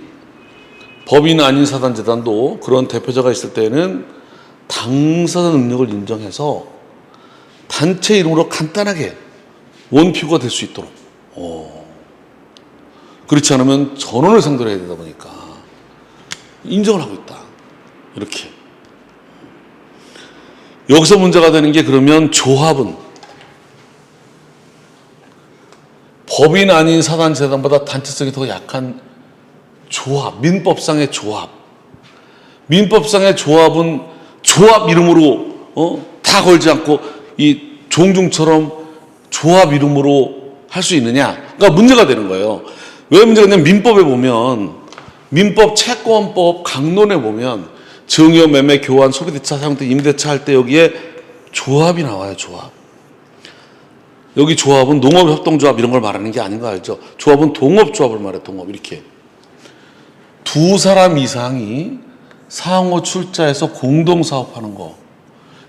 법인 아닌 사단재단도 그런 대표자가 있을 때는 당사 능력을 인정해서 단체 이름으로 간단하게 원피고가 될 수 있도록. 그렇지 않으면 전원을 상대로 해야 되다 보니까 인정을 하고 있다. 이렇게. 여기서 문제가 되는 게 그러면 조합은 법인 아닌 사단재단보다 단체성이 더 약한 조합, 민법상의 조합. 민법상의 조합은 조합 이름으로 다 걸지 않고 이 종중처럼 조합 이름으로 할 수 있느냐? 그러니까 문제가 되는 거예요. 왜 문제가 되냐면 민법에 보면 민법 채권법 강론에 보면 증여, 매매, 교환, 소비대차, 사용대, 임대차 할 때 여기에 조합이 나와요. 조합. 여기 조합은 농업협동조합 이런 걸 말하는 게 아닌 거 알죠? 조합은 동업조합을 말해. 동업 이렇게. 두 사람 이상이 상호 출자해서 공동사업하는 거.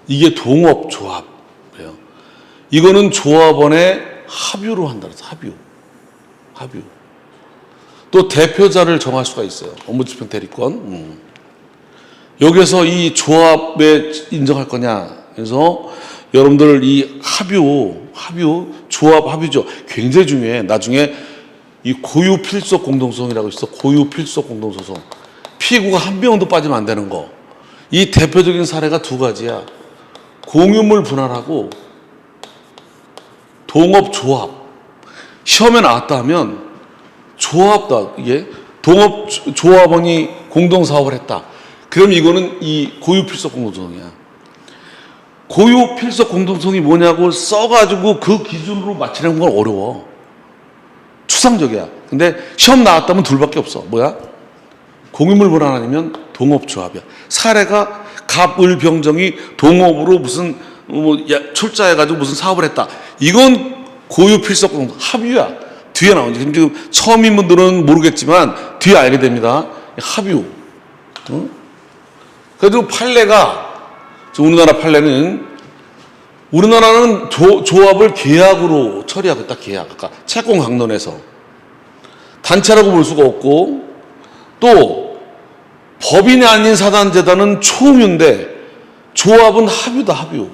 이게 동업조합이에요. 이거는 조합원의 합유로 한다. 합유. 또 대표자를 정할 수가 있어요. 업무집행 대리권. 여기서 이 조합에 인정할 거냐. 그래서 여러분들 이 조합 합유죠. 굉장히 중요해. 나중에 이 고유 필속 공동소송이라고 있어. 고유 필속 공동소송. 피고가 한 명도 빠지면 안 되는 거. 이 대표적인 사례가 두 가지야. 공유물 분할하고 동업조합. 시험에 나왔다 하면 조합다. 이게 동업조합원이 공동사업을 했다. 그럼 이거는 이 고유 필속 공동소송이야. 고유 필속 공동성이 뭐냐고 써가지고 그 기준으로 맞추려는 건 어려워. 추상적이야. 근데 시험 나왔다면 둘밖에 없어. 뭐야? 공유물 분할 아니면 동업조합이야. 사례가 갑을병정이 동업으로 무슨 출자해가지고 무슨 사업을 했다. 이건 고유 필속 공동 합유야. 뒤에 나오지. 지금 처음인 분들은 모르겠지만 뒤에 알게 됩니다. 합유. 그래도 판례가 우리나라는 조합을 계약으로 처리하고 있다. 계약. 아까 채권 강론에서 단체라고 볼 수가 없고 또 법인이 아닌 사단재단은 총유인데 조합은 합유다. 합유.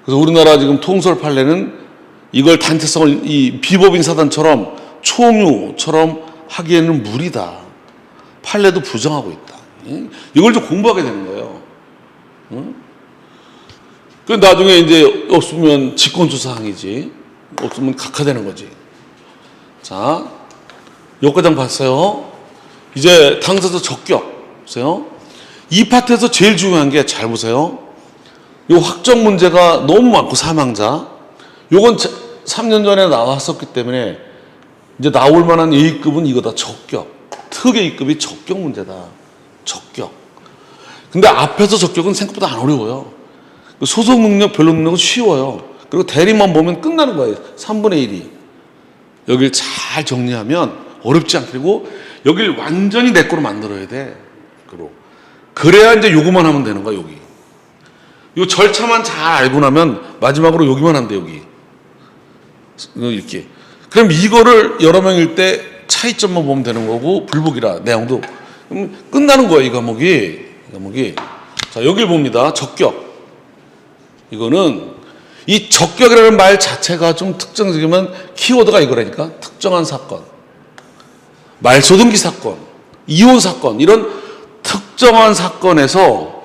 그래서 우리나라 지금 통설 판례는 이걸 단체성을 이 비법인 사단처럼 총유처럼 하기에는 무리다. 판례도 부정하고 있다. 이걸 좀 공부하게 되는 거예요. 그 나중에 이제 없으면 직권주사항이지. 없으면 각하되는 거지. 자, 여기까지 봤어요. 이제 당사자 적격. 보세요. 이 파트에서 제일 중요한 게 잘 보세요. 이 확정 문제가 너무 많고 사망자. 요건 3년 전에 나왔었기 때문에 이제 나올 만한 A급은 이거다. 적격. 특 A급이 적격 문제다. 적격. 근데 앞에서 적격은 생각보다 안 어려워요. 소송 능력, 변론 능력은 쉬워요. 그리고 대리만 보면 끝나는 거예요. 3분의 1이. 여길 잘 정리하면 어렵지 않게. 그리고 여길 완전히 내 거로 만들어야 돼. 그래야 이제 요거만 하면 되는 거야, 여기. 요 절차만 잘 알고 나면 마지막으로 여기만 하면 돼, 여기. 이렇게. 그럼 이거를 여러 명일 때 차이점만 보면 되는 거고, 불복이라, 내용도. 그럼 끝나는 거야, 이 과목이. 자, 여길 봅니다. 적격. 이거는 이 적격이라는 말 자체가 좀 특정적이면 키워드가 이거라니까. 특정한 사건, 말소등기 사건, 이혼 사건, 이런 특정한 사건에서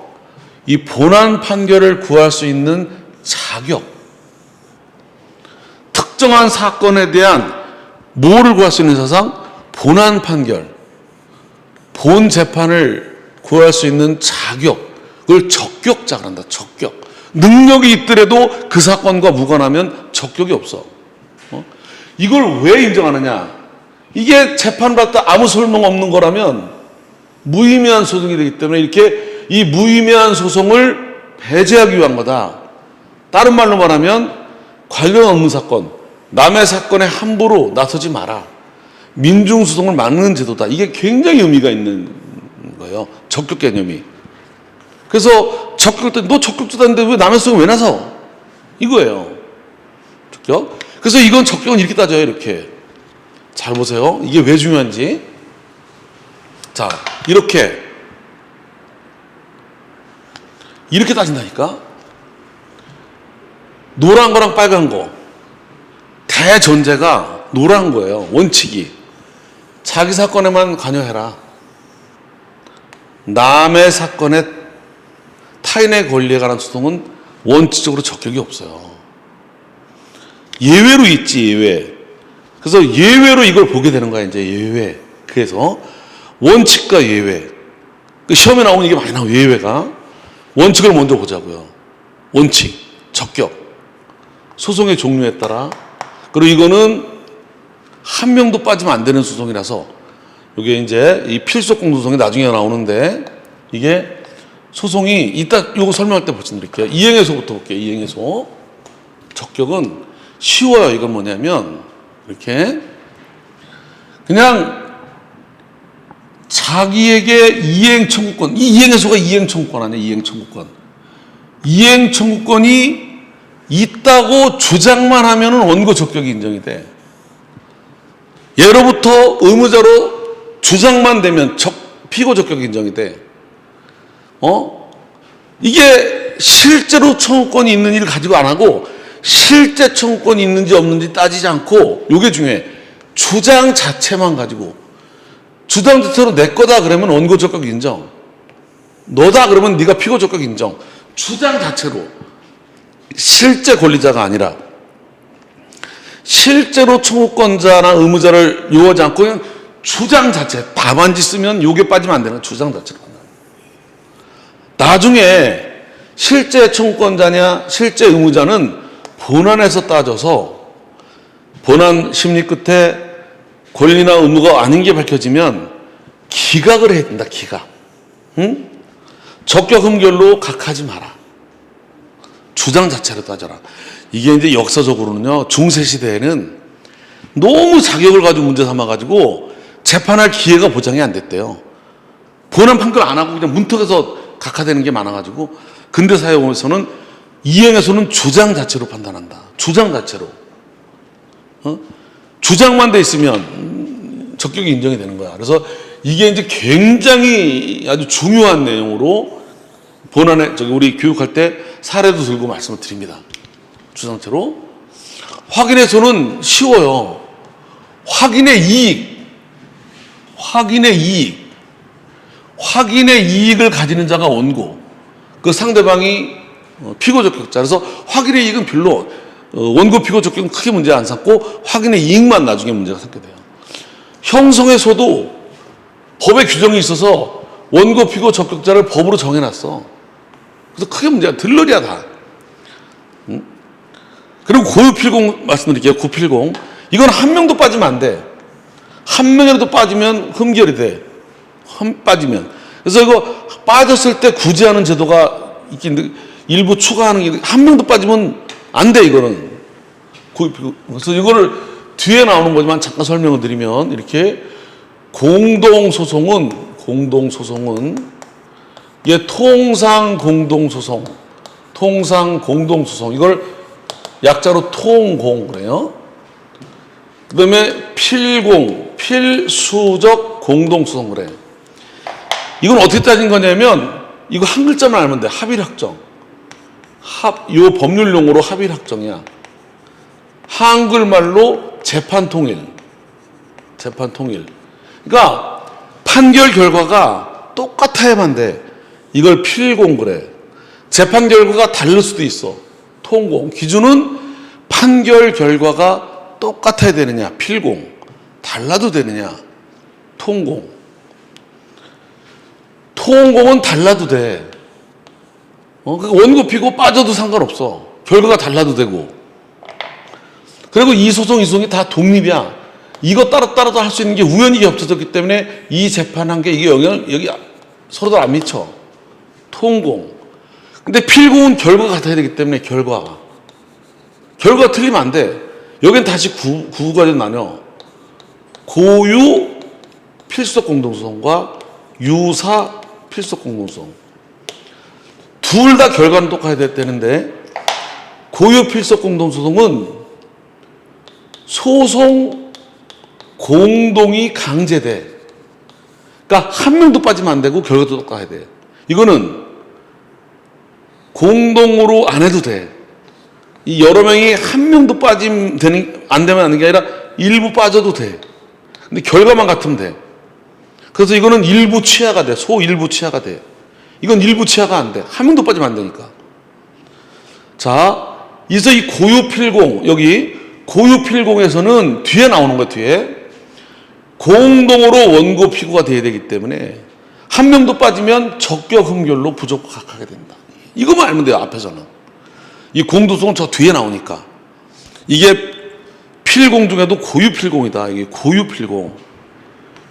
이 본안 판결을 구할 수 있는 자격, 특정한 사건에 대한 뭐를 구할 수 있는 사상? 본안 판결, 본 재판을 구할 수 있는 자격, 그걸 적격자가 한다. 적격. 능력이 있더라도 그 사건과 무관하면 적격이 없어. 이걸 왜 인정하느냐? 이게 재판받다 아무 소용 없는 거라면 무의미한 소송이 되기 때문에 이렇게 이 무의미한 소송을 배제하기 위한 거다. 다른 말로 말하면 관련 없는 사건, 남의 사건에 함부로 나서지 마라. 민중소송을 막는 제도다. 이게 굉장히 의미가 있는 거예요. 적격 개념이. 그래서 적격자, 너 적격자인데 왜 남의 소송에 왜 나서? 이거예요. 적격. 그래서 이건 적격은 이렇게 따져요. 이렇게. 잘 보세요. 이게 왜 중요한지. 자, 이렇게 따진다니까. 노란 거랑 빨간 거. 대전제가 노란 거예요. 원칙이. 자기 사건에만 관여해라. 남의 사건에 타인의 권리에 관한 소송은 원칙적으로 적격이 없어요. 예외로 있지, 예외. 그래서 예외로 이걸 보게 되는 거야, 이제 예외. 그래서 원칙과 예외. 시험에 나오는 이게 많이 나와요, 예외가. 원칙을 먼저 보자고요. 원칙, 적격. 소송의 종류에 따라. 그리고 이거는 한 명도 빠지면 안 되는 소송이라서 이게 이제 이 필속 공소송이 나중에 나오는데 이게 소송이 이따 요거 설명할 때 말씀드릴게요. 이행해소부터 볼게요. 이행해소. 적격은 쉬워요. 이건 뭐냐면 이렇게 그냥 자기에게 이행 청구권, 이 이행해소가 이행 청구권 아니에요. 이행 청구권. 이행 청구권이 있다고 주장만 하면은 원고 적격이 인정이 돼. 예로부터 의무자로 주장만 되면 피고 적격이 인정이 돼. 이게 실제로 청구권이 있는 일을 가지고 안 하고 실제 청구권이 있는지 없는지 따지지 않고 요게 중요해. 주장 자체만 가지고 주장 자체로 내 거다 그러면 원고 적격 인정. 너다 그러면 네가 피고 적격 인정. 주장 자체로 실제 권리자가 아니라 실제로 청구권자나 의무자를 요하지 않고 그냥 주장 자체 답안지 쓰면 요게 빠지면 안 되는 주장 자체로. 나중에 실제 청구권자냐 실제 의무자는 본안에서 따져서 본안 심리 끝에 권리나 의무가 아닌 게 밝혀지면 기각을 해야 된다. 기각. 응? 적격 흠결로 각하지 마라. 주장 자체로 따져라. 이게 이제 역사적으로는요, 중세시대에는 너무 자격을 가지고 문제 삼아가지고 재판할 기회가 보장이 안 됐대요. 본안 판결 안 하고 그냥 문턱에서 각하되는 게 많아가지고 근대사회에 오면서는 이행에서는 주장 자체로 판단한다. 주장 자체로. 주장만 돼 있으면 적격이 인정이 되는 거야. 그래서 이게 이제 굉장히 아주 중요한 내용으로 본안에 우리 교육할 때 사례도 들고 말씀을 드립니다. 주장체로. 확인해서는 쉬워요. 확인의 이익. 확인의 이익을 가지는 자가 원고. 그 상대방이 피고 적격자. 그래서 확인의 이익은 별로 원고 피고 적격은 크게 문제 안 삼고 확인의 이익만 나중에 문제가 생기게 돼요. 형성에서도 법의 규정이 있어서 원고 피고 적격자를 법으로 정해놨어. 그래서 크게 문제가 들러리야 다. 그리고 고유필공 말씀드릴게요. 고필공. 이건 한 명도 빠지면 안 돼. 한 명이라도 빠지면 흠결이 돼. 빠지면. 그래서 이거 빠졌을 때 구제하는 제도가 있긴 일부 추가하는 게 한 명도 빠지면 안 돼. 이거는. 고유필공. 그래서 이거를 뒤에 나오는 거지만 잠깐 설명을 드리면 이렇게 공동소송은 이게 통상공동소송 이걸 약자로 통공 그래요. 그 다음에 필수적 공동소송 그래. 이건 어떻게 따진 거냐면 이거 한 글자만 알면 돼. 합일확정. 요 법률 용어로 합일확정이야. 한글말로 재판통일. 그러니까 판결 결과가 똑같아야만 돼. 이걸 필공 그래. 재판 결과가 다를 수도 있어. 통공. 기준은 판결 결과가 똑같아야 되느냐. 필공. 달라도 되느냐. 통공. 통공은 달라도 돼. 그러니까 원고 피고 빠져도 상관없어. 결과가 달라도 되고. 그리고 이 소송, 이 소송이 다 독립이야. 이거 따로따로도 할 수 있는 게 우연히 겹쳐졌기 때문에 이 재판한 게 이게 영향을 여기 서로들 안 미쳐. 통공. 근데 필공은 결과가 같아야 되기 때문에 결과가 틀리면 안 돼. 여긴 다시 구가 나뉘어. 고유 필수적 공동소송과 유사 필수적 공동소송. 둘 다 결과는 똑같아야 되는데 고유 필수적 공동소송은 소송 공동이 강제돼. 그러니까 한 명도 빠지면 안 되고 결과도 똑같아야 돼. 이거는 공동으로 안 해도 돼. 이 여러 명이 한 명도 빠지면 안 되면 안 되는 게 아니라 일부 빠져도 돼. 근데 결과만 같으면 돼. 그래서 이거는 일부 취하가 돼. 소일부 취하가 돼. 이건 일부 취하가 안 돼. 한 명도 빠지면 안 되니까. 자, 그래서 이 고유필공, 여기 고유필공에서는 뒤에 나오는 거 뒤에 공동으로 원고 피고가 돼야 되기 때문에 한 명도 빠지면 적격 흠결로 부적합하게 된다. 이거만 알면 돼요. 앞에서는. 이 공동소송은 저 뒤에 나오니까. 이게 필공 중에도 고유필공이다. 이게 고유필공.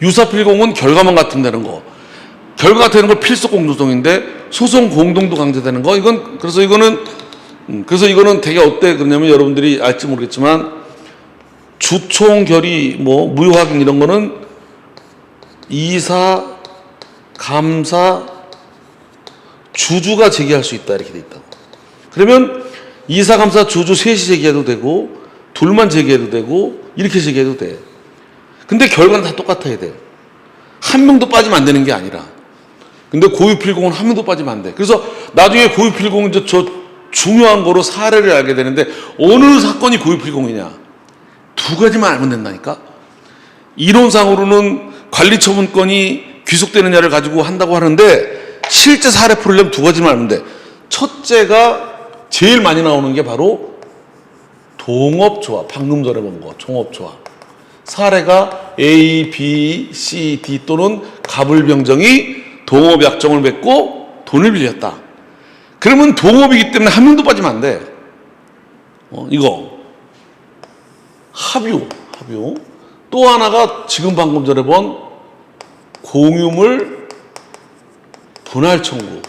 유사필공은 결과만 같으면 되는 거. 결과 같은 걸 필수 공동소송인데 소송 공동도 강제되는 거. 그래서 이거는 되게 어때 그러냐면 여러분들이 알지 모르겠지만 주총 결의 무효확인 이런 거는 이사 감사 주주가 제기할 수 있다 이렇게 돼 있다고. 그러면 이사 감사 주주 셋이 제기해도 되고 둘만 제기해도 되고 이렇게 제기해도 돼. 근데 결과는 다 똑같아야 돼. 한 명도 빠지면 안 되는 게 아니라. 근데 고유필공은 한 명도 빠지면 안 돼. 그래서 나중에 고유필공은 저 중요한 거로 사례를 알게 되는데 어느 사건이 고유필공이냐. 두 가지만 알면 된다니까. 이론상으로는 관리처분권이 귀속되느냐를 가지고 한다고 하는데 실제 사례 풀려면 두 가지만 알면 돼. 첫째가 제일 많이 나오는 게 바로 동업조합. 방금 전에 본 거. 종업조합. 사례가 A, B, C, D 또는 갑을병정이 동업약정을 맺고 돈을 빌렸다. 그러면 동업이기 때문에 한 명도 빠지면 안 돼. 이거. 합유. 또 하나가 지금 방금 전에 본 공유물 분할 청구.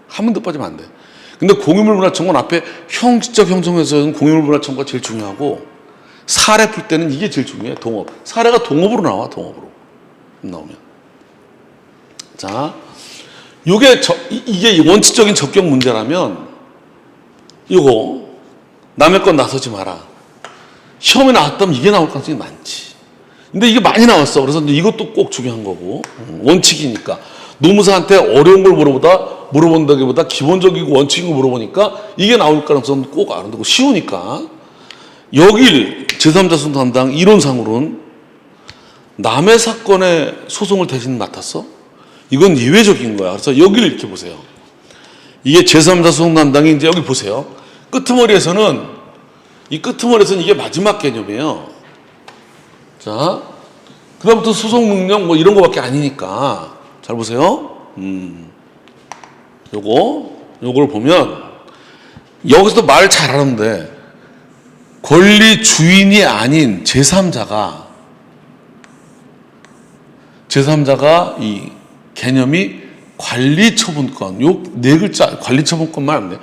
한 명도 빠지면 안 돼. 근데 공유물 분할 청구는 앞에 형식적 형성에서는 공유물 분할 청구가 제일 중요하고 사례 풀 때는 이게 제일 중요해. 동업. 사례가 동업으로 나와. 동업으로 나오면. 자, 이게 원칙적인 적격 문제라면 이거 남의 건 나서지 마라. 시험에 나왔다면 이게 나올 가능성이 많지. 근데 이게 많이 나왔어. 그래서 이것도 꼭 중요한 거고. 원칙이니까. 노무사한테 어려운 걸 물어본다기보다 기본적이고 원칙인 걸 물어보니까 이게 나올 가능성은 꼭 안 되고 쉬우니까. 여길 제3자 소송 담당 이론상으로는 남의 사건에 소송을 대신 맡았어? 이건 예외적인 거야. 그래서 여기를 이렇게 보세요. 이게 제3자 소송 담당이 이제 여기 보세요. 끄트머리에서는 이게 마지막 개념이에요. 자, 그다음부터 소송 능력 이런 거밖에 아니니까. 잘 보세요. 요걸 보면 여기서도 말 잘하는데 권리 주인이 아닌 제3자가 이 개념이 관리처분권, 요 네 글자 관리처분권만 하면 돼.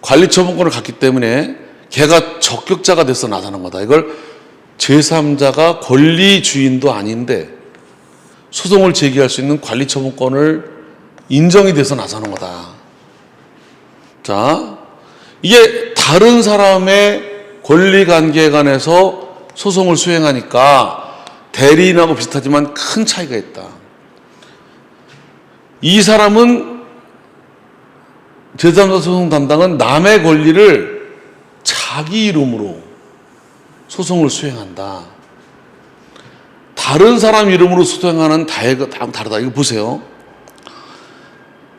관리처분권을 갖기 때문에 걔가 적격자가 돼서 나서는 거다. 이걸 제3자가 권리 주인도 아닌데 소송을 제기할 수 있는 관리처분권을 인정이 돼서 나서는 거다. 자, 이게 다른 사람의 권리관계에 관해서 소송을 수행하니까 대리인하고 비슷하지만 큰 차이가 있다. 이 사람은 제3자 소송 담당은 남의 권리를 자기 이름으로 소송을 수행한다. 다른 사람 이름으로 소송하는 다르다. 이거 보세요.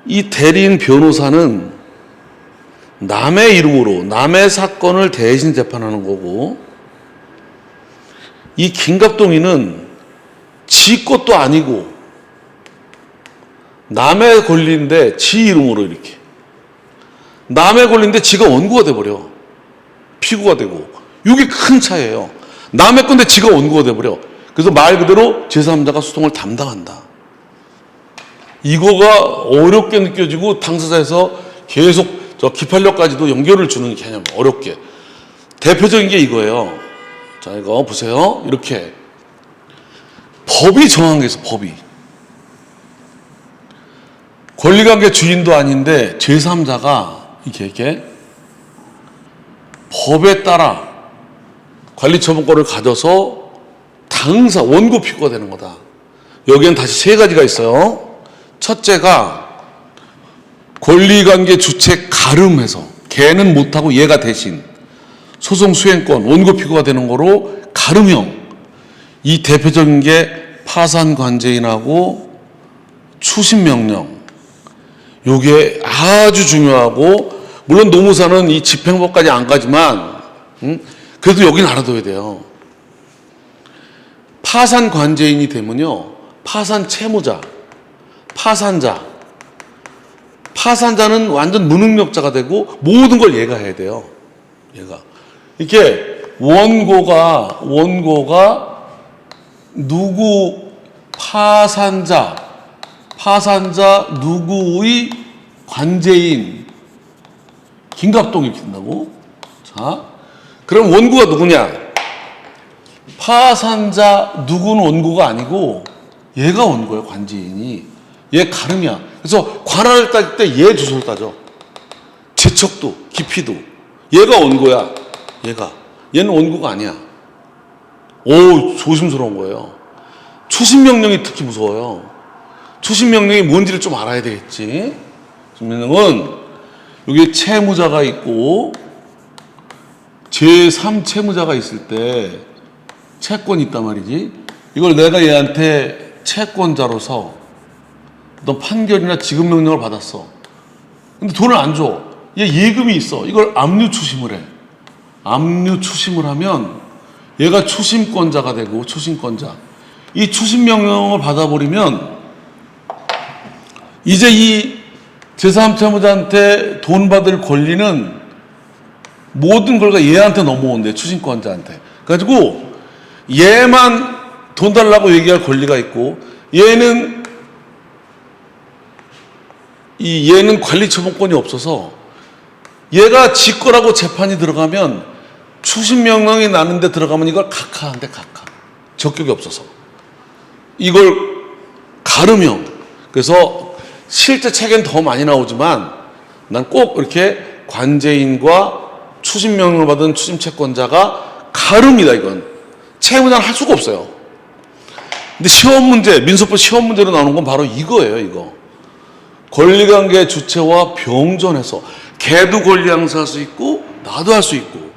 이 대리인 변호사는 남의 이름으로 남의 사건을 대신 재판하는 거고 이 김갑동이는 지 것도 아니고 남의 권리인데 지 이름으로 이렇게 남의 권리인데 지가 원고가 돼버려. 피고가 되고, 이게 큰 차이예요. 남의 건데 지가 원고가 돼버려. 그래서 말 그대로 제3자가 소송을 담당한다. 이거가 어렵게 느껴지고 당사자에서 계속 저 기판료까지도 연결을 주는 개념, 어렵게. 대표적인 게 이거예요. 자, 이거 보세요. 이렇게 법이 정한 게 있어. 법이 권리관계 주인도 아닌데 제3자가 이렇게 법에 따라 관리처분권을 가져서 당사 원고 피고가 되는 거다. 여기엔 다시 세 가지가 있어요. 첫째가 권리관계 주체 가름해서 걔는 못하고 얘가 대신 소송 수행권 원고 피고가 되는 거로 가름형. 이 대표적인 게 파산관제인하고 추심명령. 요게 아주 중요하고, 물론 노무사는 이 집행법까지 안 가지만 그래도 여긴 알아둬야 돼요. 파산관제인이 되면요, 파산 채무자, 파산자, 파산자는 완전 무능력자가 되고 모든 걸 얘가 해야 돼요. 얘가 이렇게 원고가 누구 파산자 누구의 관제인 김갑동이 된다고. 자, 그럼 원고가 누구냐? 파산자 누구는 원고가 아니고 얘가 원고예요. 관제인이. 얘 가름이야. 그래서 관할을 따질 때 얘 주소를 따져. 재척도 깊이도 얘가 원고야. 얘는 원고가 아니야. 오, 조심스러운 거예요. 추심명령이 특히 무서워요. 추심명령이 뭔지를 좀 알아야 되겠지. 추심명령은 여기 채무자가 있고 제3채무자가 있을 때 채권이 있단 말이지. 이걸 내가 얘한테 채권자로서 어떤 판결이나 지급명령을 받았어. 근데 돈을 안 줘. 얘 예금이 있어. 이걸 압류추심을 해. 압류추심을 하면 얘가 추심권자가 되고, 추심권자. 이 추심명령을 받아버리면 이제 이 제3채무자한테 돈 받을 권리는 모든 걸 얘한테 넘어온대. 추심권자한테. 그래가지고 얘만 돈 달라고 얘기할 권리가 있고, 얘는 관리처분권이 없어서 얘가 지 거라고 재판이 들어가면 추심명령이 나는데 들어가면 이걸 각하한대. 각하. 적격이 없어서. 이걸 가름형. 그래서 실제 책엔 더 많이 나오지만 난 꼭 이렇게 관제인과 추심명령을 받은 추심채권자가 가름이다. 이건 채무자는 할 수가 없어요. 근데 시험 문제, 민소법 시험 문제로 나오는 건 바로 이거예요. 이거 권리관계 주체와 병존해서 걔도 권리 행사할 수 있고 나도 할 수 있고,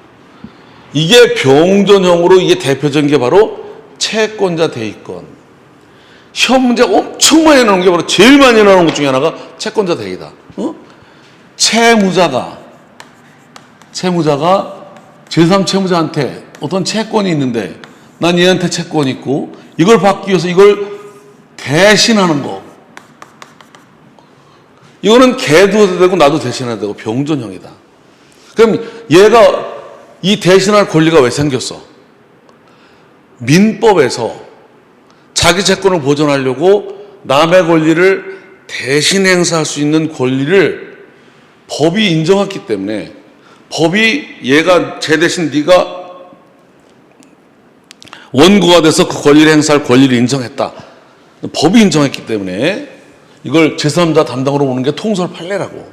이게 병존형으로 이게 대표적인 게 바로 채권자 대의권. 시험 문제 엄청 많이 나오는 게 바로 제일 많이 나오는 것 중에 하나가 채권자 대의다. 채무자가 제3채무자한테 어떤 채권이 있는데 난 얘한테 채권이 있고 이걸 받기 위해서 이걸 대신하는 거. 이거는 걔도 되고 나도 대신해야 되고 병존형이다. 그럼 얘가 이 대신할 권리가 왜 생겼어? 민법에서 자기 채권을 보존하려고 남의 권리를 대신 행사할 수 있는 권리를 법이 인정했기 때문에, 법이 얘가 쟤 대신 네가 원고가 돼서 그 권리를 행사할 권리를 인정했다. 법이 인정했기 때문에 이걸 제3자 담당으로 보는 게 통설 판례라고.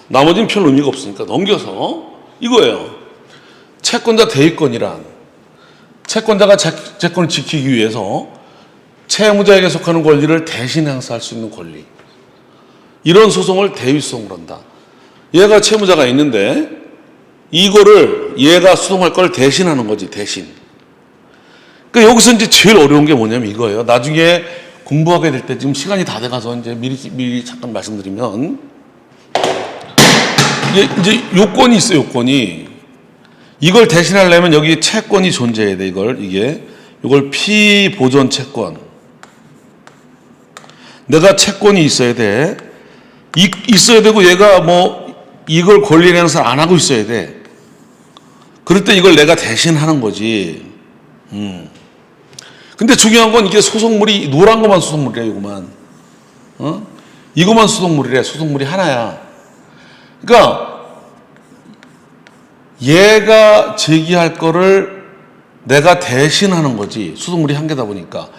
나머지는 별 의미가 없으니까 넘겨서 이거예요. 채권자 대의권이란 채권자가 채권을 지키기 위해서 채무자에게 속하는 권리를 대신 행사할 수 있는 권리. 이런 소송을 대위소송으로 한다. 얘가 채무자가 있는데 이거를 얘가 소송할 걸 대신하는 거지. 대신. 그러니까 여기서 이제 제일 어려운 게 뭐냐면 이거예요. 나중에 공부하게 될 때 지금 시간이 다 돼가서 이제 미리 잠깐 말씀드리면, 이제 요건이 있어요. 요건이. 이걸 대신하려면 여기 채권이 존재해야 돼. 이걸 피보존 채권. 내가 채권이 있어야 돼. 있어야 되고 얘가 뭐 이걸 권리 행사 안 하고 있어야 돼. 그럴 때 이걸 내가 대신하는 거지. 근데 중요한 건 이게 소속물이 노란 것만 소속물이래. 이거만. 이거만 소속물이래. 소속물이 하나야. 그러니까 얘가 제기할 거를 내가 대신하는 거지. 소속물이 한 개다 보니까.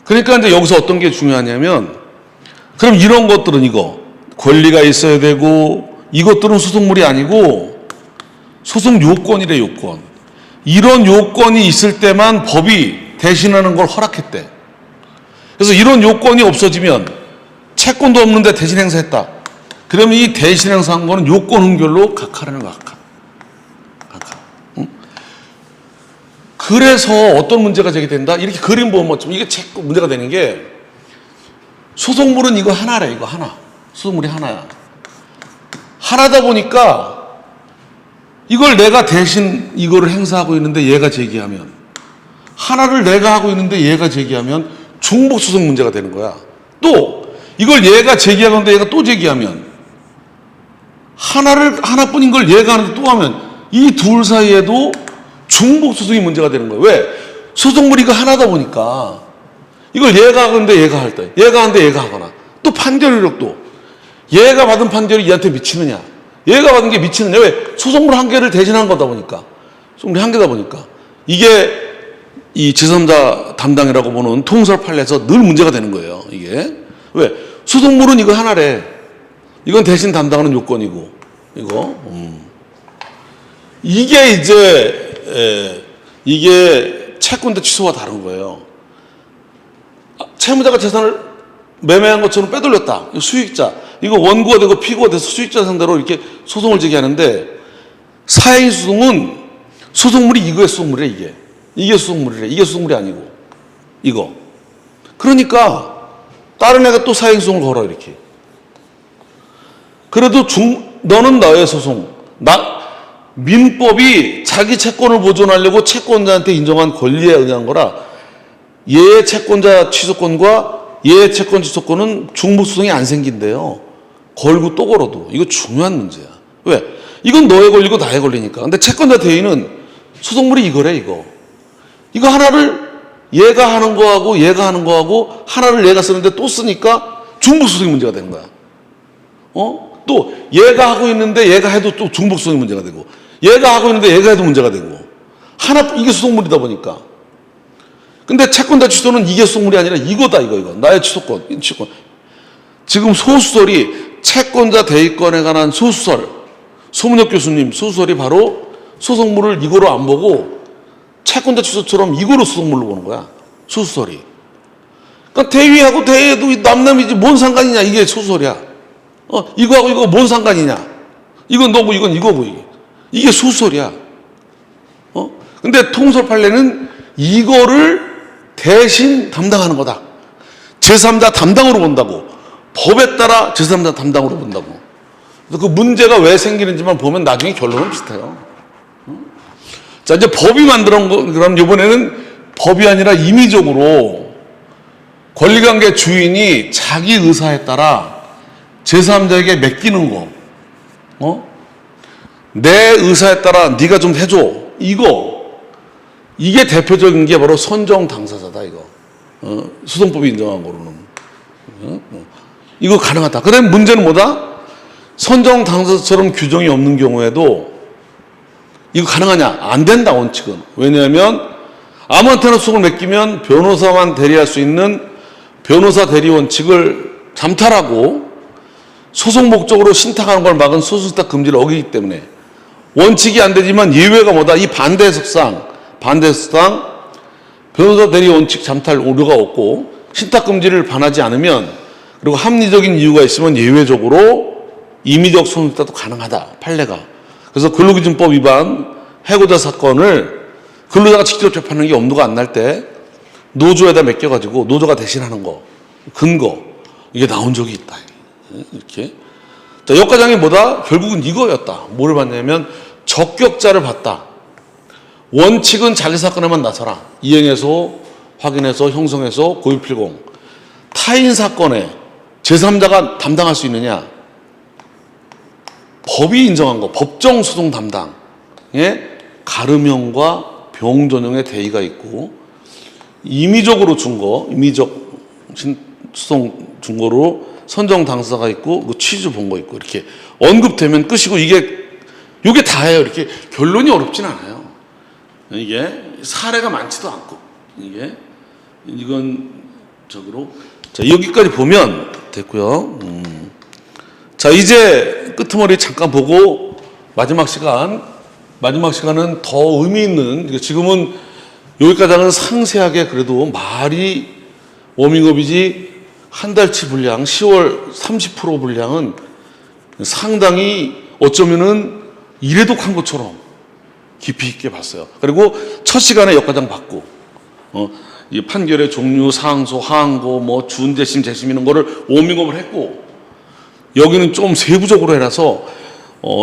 그러니까 이제 여기서 어떤 게 중요하냐면, 그럼 이런 것들은 이거 권리가 있어야 되고, 이것들은 소속물이 아니고 소속 요건이래. 요건. 이런 요건이 있을 때만 법이 대신하는 걸 허락했대. 그래서 이런 요건이 없어지면, 채권도 없는데 대신 행사했다. 그러면 이 대신 행사한 거는 요건 흥결로 각하라는 거야. 각하. 그래서 어떤 문제가 제기된다? 이렇게 그림 보면 좀 이게 자꾸 문제가 되는 게, 소속물은 이거 하나래. 이거 하나. 소속물이 하나야. 하나다 보니까 이걸 내가 대신 이거를 행사하고 있는데 얘가 제기하면, 하나를 내가 하고 있는데 얘가 제기하면 중복소속 문제가 되는 거야. 또 이걸 얘가 제기하는데 얘가 또 제기하면, 하나뿐인 걸 얘가 하는데 또 하면 이 둘 사이에도 중복소속이 문제가 되는 거예요. 왜? 소속물이 이거 하나다 보니까 이걸 얘가 하는데 얘가 할 때, 얘가 하는데 얘가 하거나, 또 판결력도 얘가 받은 판결이 얘한테 미치느냐, 얘가 받은 게 미치느냐. 왜? 소속물 한 개를 대신한 거다 보니까, 소속물이 한 개다 보니까. 이게 이 제3자 담당이라고 보는 통설 판례에서 늘 문제가 되는 거예요. 이게 왜? 소속물은 이거 하나래. 이건 대신 담당하는 요건이고, 이거 이게 이제 이게 채권자 취소와 다른 거예요. 채무자가 재산을 매매한 것처럼 빼돌렸다. 수익자. 이거 원고가 되고 피고가 돼서 수익자 상대로 이렇게 소송을 제기하는데, 사행 소송은 소속물이 이거의 소속물이래. 이게 소속물이래. 이게 소속물이 아니고 이거. 그러니까 다른 애가 또 사행 소송을 걸어. 이렇게. 그래도 너는 너의 소송. 민법이 자기 채권을 보존하려고 채권자한테 인정한 권리에 의한 거라, 얘의 채권자 취소권과 얘의 채권 취소권은 중복소송이 안 생긴대요. 걸고 또 걸어도. 이거 중요한 문제야. 왜? 이건 너의 권리고 나의 권리니까. 근데 채권자 대의는 소속물이 이거래. 이거 하나를 얘가 하는 거하고 얘가 하는 거하고 하나를 얘가 쓰는데 또 쓰니까 중복소송이 문제가 되는 거야. 또 얘가 하고 있는데 얘가 해도 또 중복소송이 문제가 되고, 얘가 하고 있는데 얘가 해도 문제가 되고, 이게 소속물이다 보니까. 근데 채권자 취소는 이게 소속물이 아니라 이거다. 이거 나의 취소권. 지금 소수설이 채권자 대의권에 관한 소수설, 소문혁 교수님 소수설이 바로 소속물을 이거로 안 보고 채권자 취소처럼 이거로 소속물로 보는 거야. 소수설이. 그러니까 대위하고 대위에도 남남이지 뭔 상관이냐. 이게 소수설이야. 이거하고 이거 뭔 상관이냐. 이건 너고 이건 이거고 이게 소수설이야. 근데 통설 판례는 이거를 대신 담당하는 거다. 제3자 담당으로 본다고. 법에 따라 제3자 담당으로 본다고. 그래서 그 문제가 왜 생기는지만 보면 나중에 결론은 비슷해요. 자, 이제 법이 만들어 온 그럼 이번에는 법이 아니라 임의적으로 권리관계 주인이 자기 의사에 따라 제3자에게 맡기는 거. 내 의사에 따라 네가 좀 해줘. 이게 대표적인 게 바로 선정 당사자다. 소송법이 인정한 거로는. 이거 가능하다. 그 다음에 문제는 뭐다? 선정 당사자처럼 규정이 없는 경우에도 이거 가능하냐? 안 된다, 원칙은. 왜냐하면 아무한테나 소송을 맡기면 변호사만 대리할 수 있는 변호사 대리 원칙을 잠탈하고 소송 목적으로 신탁하는 걸 막은 소송신탁 금지를 어기기 때문에 원칙이 안 되지만 예외가 뭐다? 이 반대 해석상 변호사 대리 원칙 잠탈 우려가 없고 신탁 금지를 반하지 않으면, 그리고 합리적인 이유가 있으면 예외적으로 임의적 소송신탁도 가능하다. 판례가. 그래서 근로기준법 위반 해고자 사건을 근로자가 직접 접하는 게 엄두가 안 날 때 노조에다 맡겨가지고 노조가 대신하는 거, 근거, 이게 나온 적이 있다. 이렇게. 자, 역과장이 뭐다? 결국은 이거였다. 뭘 봤냐면 적격자를 봤다. 원칙은 자기 사건에만 나서라. 이행해서, 확인해서, 형성해서, 고유필공. 타인 사건에 제3자가 담당할 수 있느냐? 법이 인정한 거, 법정 소송 담당에 가름형과 병 전형의 대의가 있고, 임의적으로 준 거, 임의적 수송 준 거로 선정 당사가 있고, 그 취지 본 거 있고, 이렇게 언급되면 끝이고, 이게 다예요. 이렇게 결론이 어렵진 않아요. 이게 사례가 많지도 않고, 이건 적으로. 자, 여기까지 보면 됐고요. 자, 이제 끄트머리 잠깐 보고 마지막 시간은 더 의미 있는, 지금은 여기까지 하는 상세하게 그래도 말이 워밍업이지, 한 달치 분량, 10월 30% 분량은 상당히 어쩌면은 이래독한 것처럼 깊이 있게 봤어요. 그리고 첫 시간에 역과장 받고, 이 판결의 종류, 상소, 하항고, 뭐 준재심, 재심 이런 거를 워밍업을 했고, 여기는 좀 세부적으로 해놔서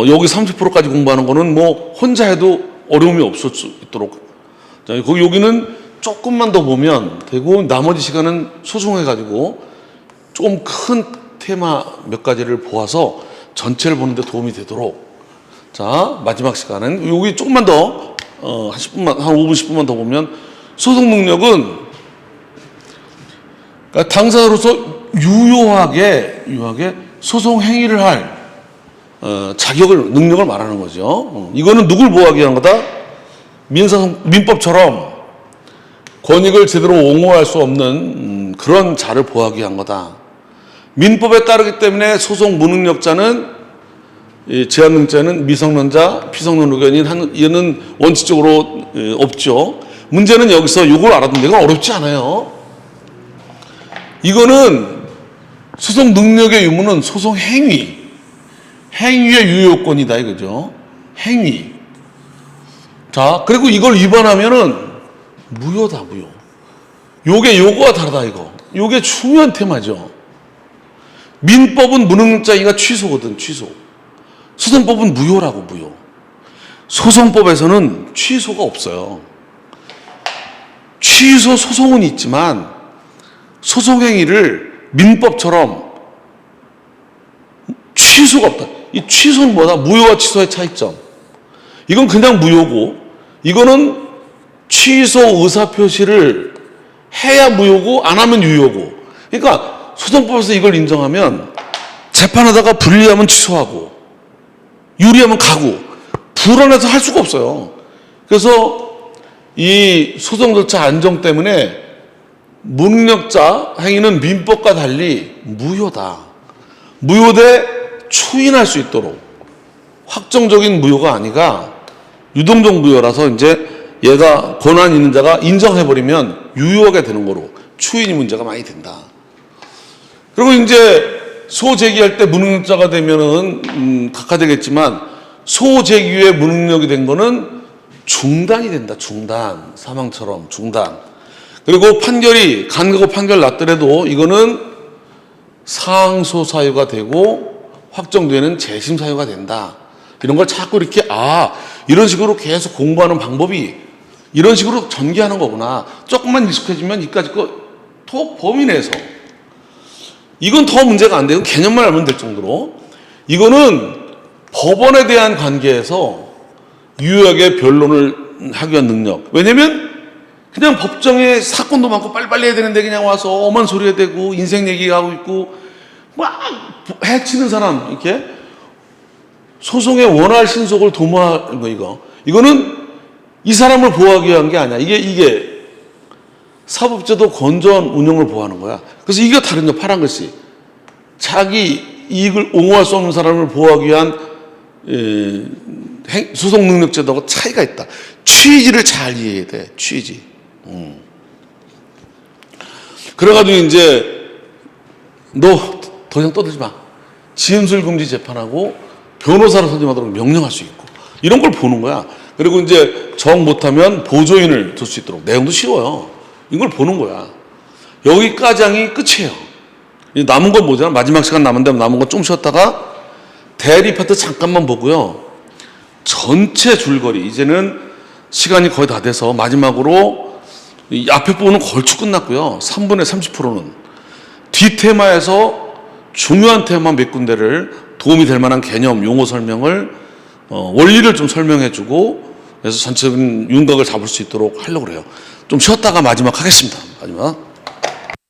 여기 30%까지 공부하는 거는 뭐 혼자 해도 어려움이 없을 수 있도록. 자, 여기는 조금만 더 보면 되고, 나머지 시간은 소송해가지고 좀 큰 테마 몇 가지를 보아서 전체를 보는데 도움이 되도록. 자, 마지막 시간은 여기 조금만 더, 한 10분만, 한 5분, 10분만 더 보면, 소송 능력은, 그러니까 당사자로서 유효하게 소송 행위를 할 능력을 말하는 거죠. 이거는 누굴 보호하기 위한 거다? 민법처럼 권익을 제대로 옹호할 수 없는 그런 자를 보호하기 위한 거다. 민법에 따르기 때문에 소송 무능력자는, 제한능자는 미성년자, 피성년 의견인 얘는 원칙적으로 없죠. 문제는 여기서 이걸 알아둔 데가 어렵지 않아요. 이거는 소송 능력의 유무는 소송 행위의 유효권이다 이거죠. 행위. 자, 그리고 이걸 위반하면은 무효다, 무효. 요거와 다르다 이거. 요게 중요한 테마죠. 민법은 무능력자이가 취소거든, 취소. 소송법은 무효라고, 무효. 소송법에서는 취소가 없어요. 취소 소송은 있지만 소송행위를 민법처럼 취소가 없다. 이 취소는 뭐다? 무효와 취소의 차이점. 이건 그냥 무효고, 이거는 취소 의사표시를 해야 무효고 안 하면 유효고. 그러니까 소송법에서 이걸 인정하면 재판하다가 불리하면 취소하고 유리하면 가고, 불안해서 할 수가 없어요. 그래서 이 소송 절차 안정 때문에 무능력자 행위는 민법과 달리 무효다. 무효돼 추인할 수 있도록, 확정적인 무효가 아니라 유동적 무효라서 이제 얘가 권한 있는 자가 인정해버리면 유효하게 되는 거로 추인이 문제가 많이 된다. 그리고 이제 소제기할 때 무능력자가 되면은 각하되겠지만, 소제기 후에 무능력이 된 거는 중단이 된다. 중단. 사망처럼 중단. 그리고 판결이 간과고 판결 났더라도 이거는 상소 사유가 되고 확정되는 재심 사유가 된다. 이런 걸 자꾸 이렇게, 이런 식으로 계속 공부하는 방법이 이런 식으로 전개하는 거구나. 조금만 익숙해지면 이까지 범위 내에서. 이건 더 문제가 안 돼요. 개념만 알면 될 정도로. 이거는 법원에 대한 관계에서 유효하게 변론을 하기 위한 능력. 왜냐면 그냥 법정에 사건도 많고 빨리빨리 해야 되는데 그냥 와서 엄한 소리 해대고 인생 얘기하고 있고 막 해치는 사람, 이렇게 소송의 원활 신속을 도모하는 거, 이거는 이 사람을 보호하기 위한 게 아니야. 이게 사법제도 건전 운영을 보호하는 거야. 그래서 이게 다른 거, 파란 글씨. 자기 이익을 옹호할 수 없는 사람을 보호하기 위한 소송 능력 제도하고 차이가 있다. 취지를 잘 이해해야 돼. 취지. 그래가지고 이제 너 더 이상 떠들지 마. 진술 금지 재판하고 변호사를 선임하도록 명령할 수 있고, 이런 걸 보는 거야. 그리고 이제 정 못하면 보조인을 둘 수 있도록. 내용도 쉬워요. 이걸 보는 거야. 여기까지 끝이에요. 남은 건 뭐잖아. 마지막 시간 남은 건 좀 쉬었다가 대리 파트 잠깐만 보고요. 전체 줄거리, 이제는 시간이 거의 다 돼서 마지막으로 이 앞에 부분은 걸쭉 끝났고요. 3분의 30%는 뒤 테마에서 중요한 테마 몇 군데를 도움이 될 만한 개념, 용어 설명을, 원리를 좀 설명해 주고, 그래서 전체적인 윤곽을 잡을 수 있도록 하려고 그래요. 좀 쉬었다가 마지막 하겠습니다. 마지막.